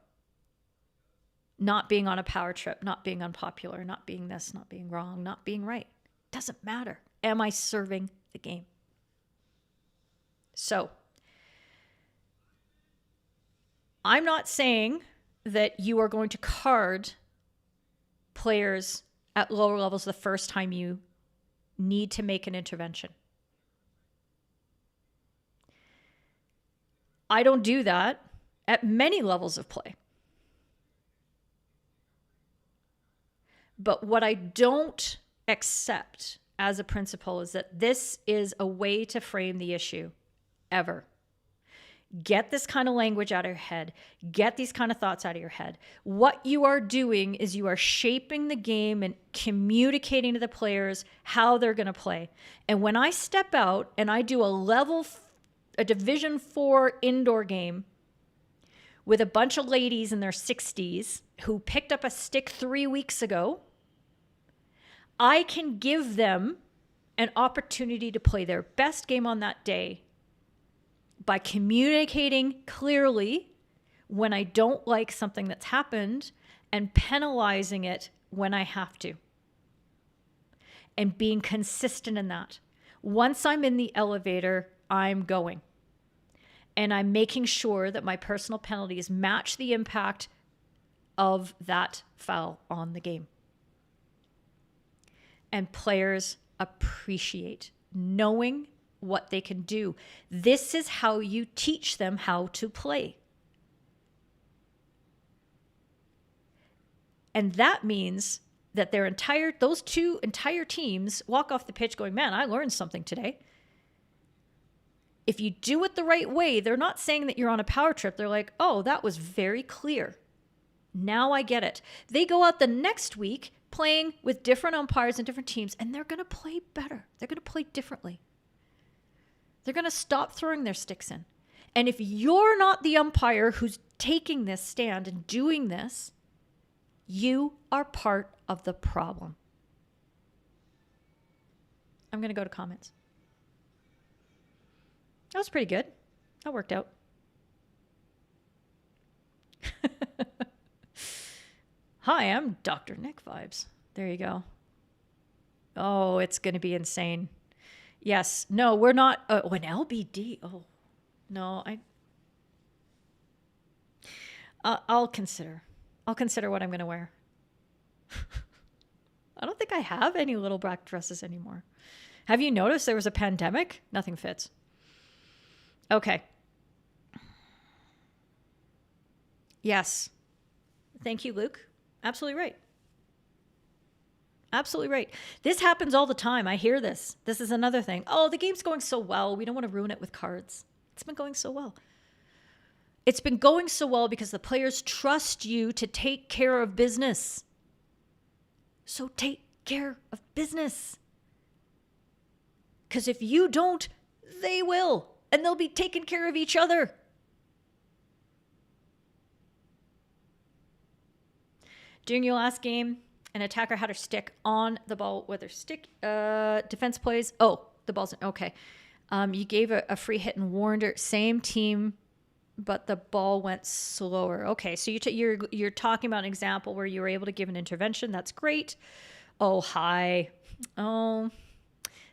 Not being on a power trip, not being unpopular, not being this, not being wrong, not being right. Doesn't matter. Am I serving the game? So, I'm not saying that you are going to card players at lower levels the first time you need to make an intervention. I don't do that at many levels of play. But what I don't accept as a principle is that this is a way to frame the issue ever. Get this kind of language out of your head. Get these kind of thoughts out of your head. What you are doing is you are shaping the game and communicating to the players how they're going to play. And when I step out and I do a Division 4 indoor game with a bunch of ladies in their 60s who picked up a stick 3 weeks ago, I can give them an opportunity to play their best game on that day by communicating clearly when I don't like something that's happened and penalizing it when I have to. And being consistent in that. Once I'm in the elevator, I'm going. And I'm making sure that my personal penalties match the impact of that foul on the game. And players appreciate knowing what they can do. This is how you teach them how to play. And that means that those two entire teams walk off the pitch going, man, I learned something today. If you do it the right way, they're not saying that you're on a power trip. They're like, oh, that was very clear. Now I get it. They go out the next week playing with different umpires and different teams, and they're going to play better. They're going to play differently. They're going to stop throwing their sticks in. And if you're not the umpire who's taking this stand and doing this, you are part of the problem. I'm going to go to comments. That was pretty good. That worked out. Hi, I'm Dr. Nick Vibes. There you go. Oh, it's going to be insane. Yes. No, we're not. An LBD. Oh, no. I'll consider. I'll consider what I'm going to wear. I don't think I have any little black dresses anymore. Have you noticed there was a pandemic? Nothing fits. Okay. Yes. Thank you, Luke. Absolutely right. Absolutely right. This happens all the time. I hear this. This is another thing. Oh, the game's going so well. We don't want to ruin it with cards. It's been going so well. It's been going so well because the players trust you to take care of business. So take care of business. Because if you don't, they will. And they'll be taking care of each other. During your last game, an attacker had her stick on the ball with her stick. Defense plays. Oh, the ball's okay. You gave a free hit and warned her. Same team but the ball went slower. Okay, so you're talking about an example where you were able to give an intervention. That's great. Oh, hi. Oh,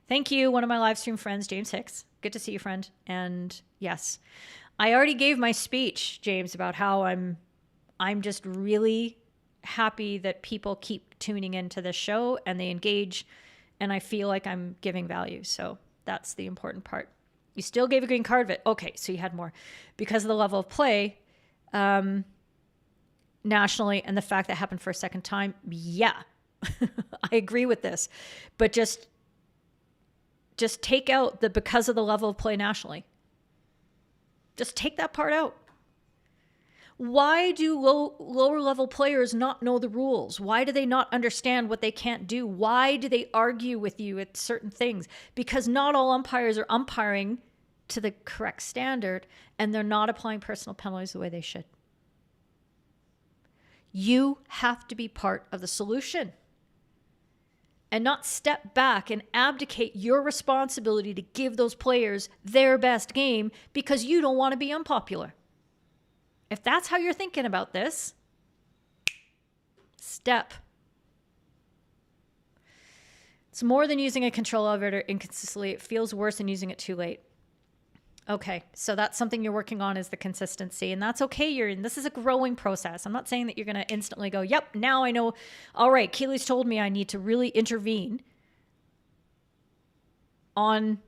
thank you. One of my live stream friends, James Hicks. Good to see you, friend. And yes, I already gave my speech, James, about how I'm just really happy that people keep tuning into this show and they engage, and I feel like I'm giving value. So that's the important part. You still gave a green card of it. Okay, so you had more. Because of the level of play nationally and the fact that happened for a second time, yeah, I agree with this. But just take out the because of the level of play nationally. Just take that part out. Why do lower level players not know the rules? Why do they not understand what they can't do? Why do they argue with you at certain things? Because not all umpires are umpiring to the correct standard, and they're not applying personal penalties the way they should. You have to be part of the solution and not step back and abdicate your responsibility to give those players their best game because you don't want to be unpopular. If that's how you're thinking about this, step. It's more than using a control elevator inconsistently. It feels worse than using it too late. Okay, so that's something you're working on, is the consistency, and that's okay. This is a growing process. I'm not saying that you're going to instantly go, yep, now I know. All right, Keely's told me I need to really intervene on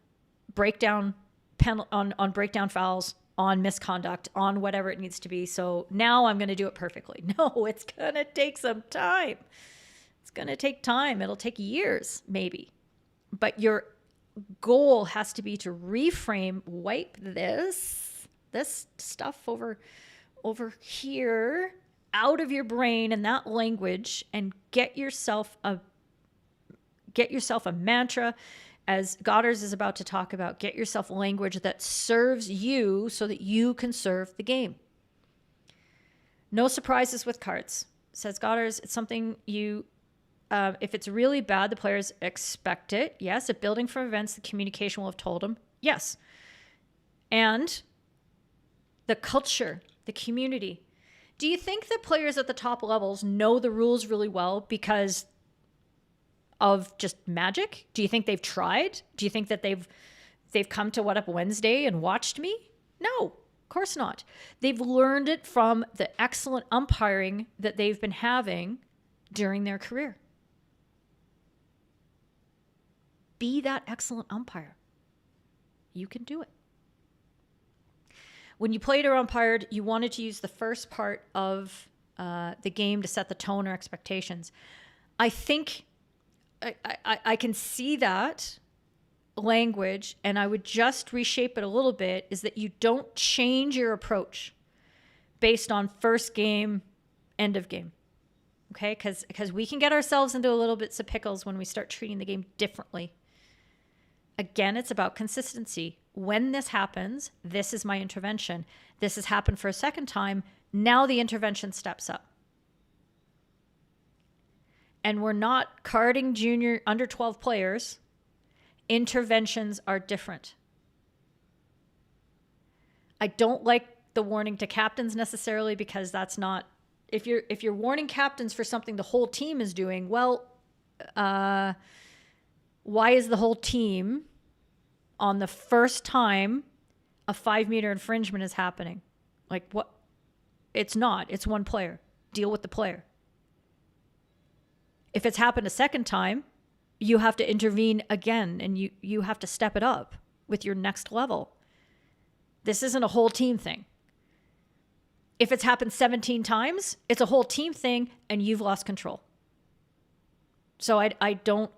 breakdown fouls, on misconduct, on whatever it needs to be. So now I'm going to do it perfectly. No, it's going to take some time. It's going to take time. It'll take years, maybe. But your goal has to be to reframe, wipe this stuff over here out of your brain and that language, and get yourself a mantra. As Goddard's is about to talk about, get yourself language that serves you so that you can serve the game. No surprises with cards, says Goddard's. It's something you, if it's really bad, the players expect it. Yes. If building for events, the communication will have told them. Yes. And the culture, the community. Do you think that players at the top levels know the rules really well because of just magic? Do you think they've tried? Do you think that they've come to What Up Wednesday and watched me? No, of course not. They've learned it from the excellent umpiring that they've been having during their career. Be that excellent umpire. You can do it. When you played or umpired, you wanted to use the first part of the game to set the tone or expectations. I think I can see that language, and I would just reshape it a little bit, is that you don't change your approach based on first game, end of game. Okay? Because we can get ourselves into a little bits of pickles when we start treating the game differently. Again, it's about consistency. When this happens, this is my intervention. This has happened for a second time. Now the intervention steps up. And we're not carding junior under 12 players. Interventions are different. I don't like the warning to captains necessarily, because that's not, if you're warning captains for something the whole team is doing, well, why is the whole team on the first time a 5-meter infringement is happening? Like, what? It's not. It's one player. Deal with the player. If it's happened a second time, you have to intervene again, and you have to step it up with your next level. This isn't a whole team thing. If it's happened 17 times, it's a whole team thing, and you've lost control. So I don't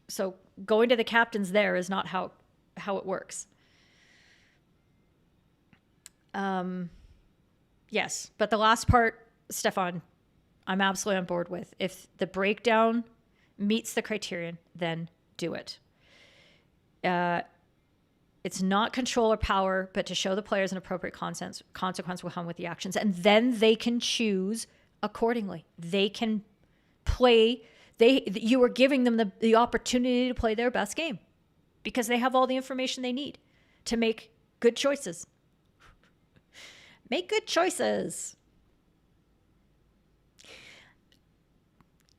so going to the captains there is not how it works. Yes, but the last part, Stefan, I'm absolutely on board with. If the breakdown meets the criterion, then do it. It's not control or power, but to show the players an appropriate consequence will come with the actions. And then they can choose accordingly. They can play. You are giving them the opportunity to play their best game because they have all the information they need to make good choices. Make good choices.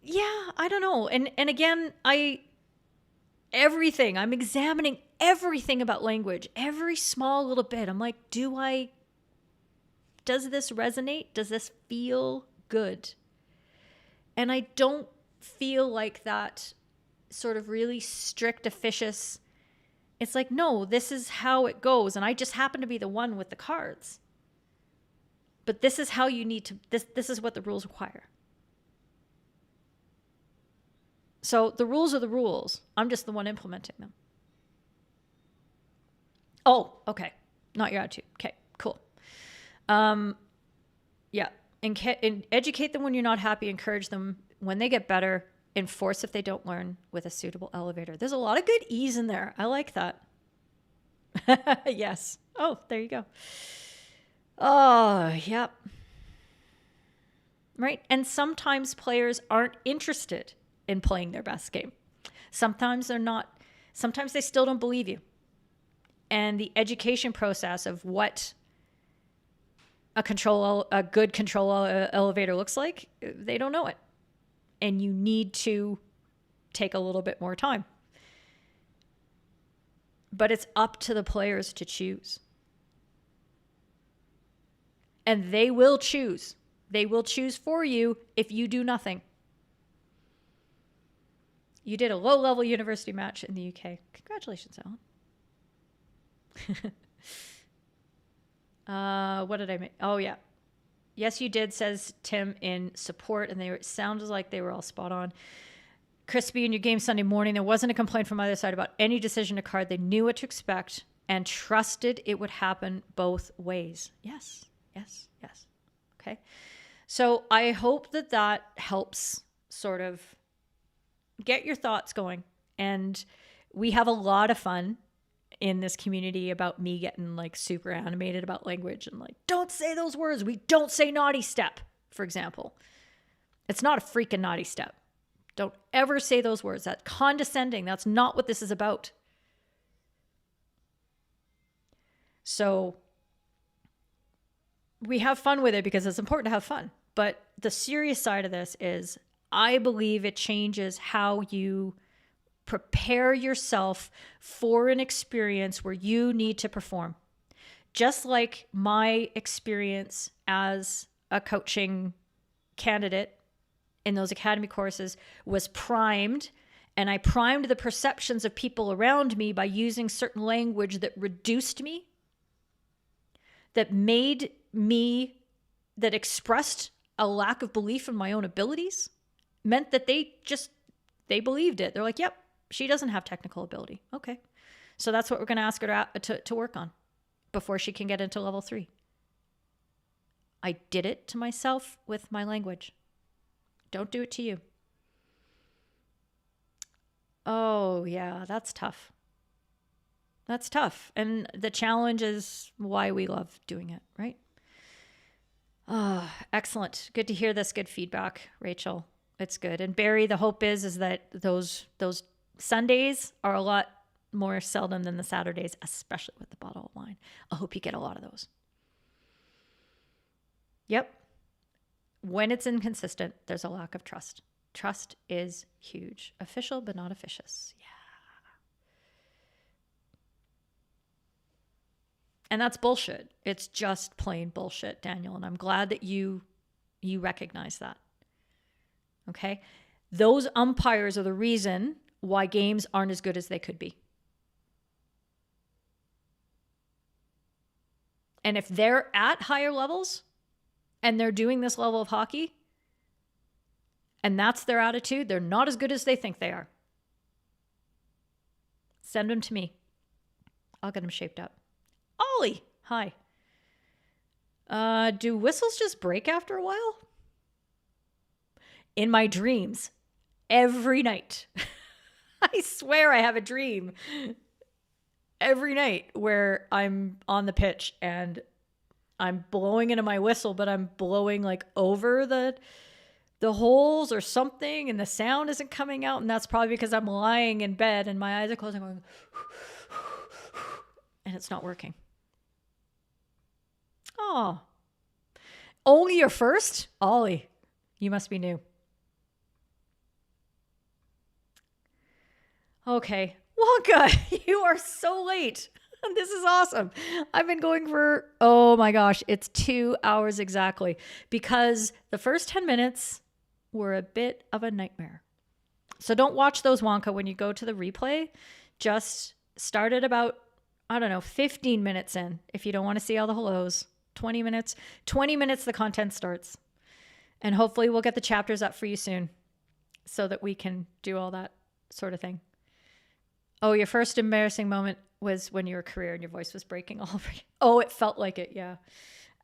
Yeah, I don't know. And again, I'm examining everything about language, every small little bit. I'm like, does this resonate? Does this feel good? And I don't feel like that sort of really strict, officious. It's like, no, this is how it goes. And I just happen to be the one with the cards. But this is how you need to, this is what the rules require. So the rules are the rules. I'm just the one implementing them. Oh, okay. Not your attitude. Okay, cool. Yeah. And educate them when you're not happy. Encourage them when they get better. Enforce if they don't learn with a suitable elevator. There's a lot of good E's in there. I like that. Yes. Oh, there you go. Oh, yep. Right. And sometimes players aren't interested in playing their best game. Sometimes they're not. Sometimes they still don't believe you. And the education process of what a good control elevator looks like, they don't know it. And you need to take a little bit more time. But it's up to the players to choose. And they will choose. They will choose for you if you do nothing. You did a low-level university match in the UK. Congratulations, Alan. What did I make? Oh, yeah. Yes, you did, says Tim in support, and it sounded like they were all spot on. Crispy, in your game Sunday morning, there wasn't a complaint from either side about any decision to card. They knew what to expect and trusted it would happen both ways. Yes, yes, yes. Okay. So I hope that helps sort of get your thoughts going. And we have a lot of fun in this community about me getting like super animated about language and like, don't say those words. We don't say naughty step, for example. It's not a freaking naughty step. Don't ever say those words. That's condescending. That's not what this is about. So we have fun with it because it's important to have fun. But the serious side of this is I believe it changes how you prepare yourself for an experience where you need to perform. Just like my experience as a coaching candidate in those academy courses was primed, and I primed the perceptions of people around me by using certain language that reduced me, that made me, that expressed a lack of belief in my own abilities, meant that they believed it. They're like, yep, she doesn't have technical ability. Okay. So that's what we're going to ask her to work on before she can get into level 3. I did it to myself with my language. Don't do it to you. Oh, yeah, that's tough. That's tough. And the challenge is why we love doing it, right? Oh, excellent. Good to hear this. Good feedback, Rachel. It's good. And Barry, the hope is that those Sundays are a lot more seldom than the Saturdays, especially with the bottle of wine. I hope you get a lot of those. Yep. When it's inconsistent, there's a lack of trust. Trust is huge. Official, but not officious. Yeah. And that's bullshit. It's just plain bullshit, Daniel. And I'm glad that you recognize that. Okay? Those umpires are the reason why games aren't as good as they could be. And if they're at higher levels and they're doing this level of hockey and that's their attitude, they're not as good as they think they are. Send them to me. I'll get them shaped up. Ollie, hi. Do whistles just break after a while? In my dreams, every night. I swear I have a dream every night where I'm on the pitch and I'm blowing into my whistle, but I'm blowing like over the holes or something and the sound isn't coming out. And that's probably because I'm lying in bed and my eyes are closed and going, and it's not working. Oh, Only your first? Ollie, you must be new. Okay. Wonka, you are so late. This is awesome. I've been going for, oh my gosh, it's 2 hours exactly, because the first 10 minutes were a bit of a nightmare. So don't watch those Wonka when you go to the replay. Just start at about, I don't know, 15 minutes in if you don't want to see all the hellos. 20 minutes. 20 minutes the content starts. And hopefully we'll get the chapters up for you soon so that we can do all that sort of thing. Oh, your first embarrassing moment was when you were career and your voice was breaking all over you. Oh, it felt like it. Yeah,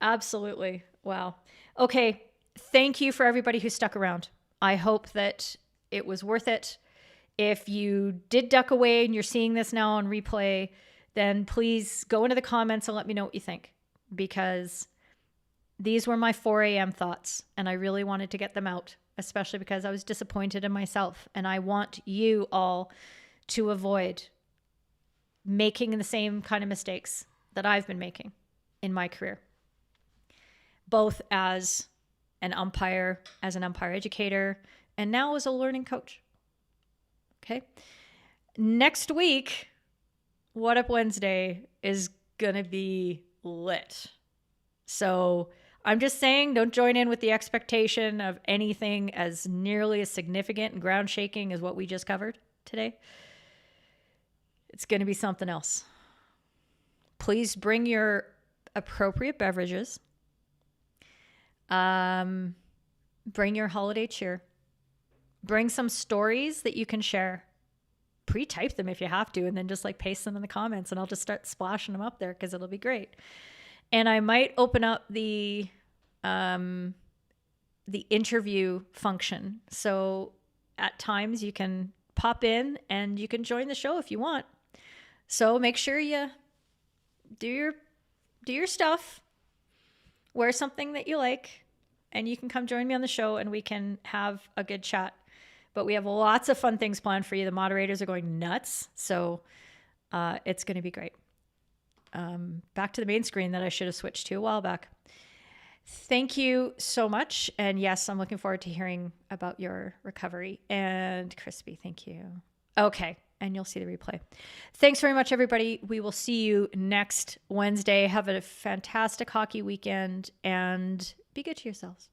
absolutely. Wow. Okay. Thank you for everybody who stuck around. I hope that it was worth it. If you did duck away and you're seeing this now on replay, then please go into the comments and let me know what you think, because these were my 4 a.m. thoughts and I really wanted to get them out, especially because I was disappointed in myself, and I want you all to avoid making the same kind of mistakes that I've been making in my career, both as an umpire, as an umpire educator, and now as a learning coach. Okay. Next week, What Up Wednesday is going to be lit. So I'm just saying, don't join in with the expectation of anything as nearly as significant and ground shaking as what we just covered today. It's going to be something else. Please bring your appropriate beverages. Bring your holiday cheer. Bring some stories that you can share. Pre-type them if you have to, and then just like paste them in the comments, and I'll just start splashing them up there because it'll be great. And I might open up the interview function. So at times you can pop in and you can join the show if you want. So make sure you do your stuff, wear something that you like, and you can come join me on the show and we can have a good chat. But we have lots of fun things planned for you. The moderators are going nuts. So it's going to be great. Back to the main screen that I should have switched to a while back. Thank you so much. And yes, I'm looking forward to hearing about your recovery. And Crispy, thank you. Okay. And you'll see the replay. Thanks very much, everybody. We will see you next Wednesday. Have a fantastic hockey weekend and be good to yourselves.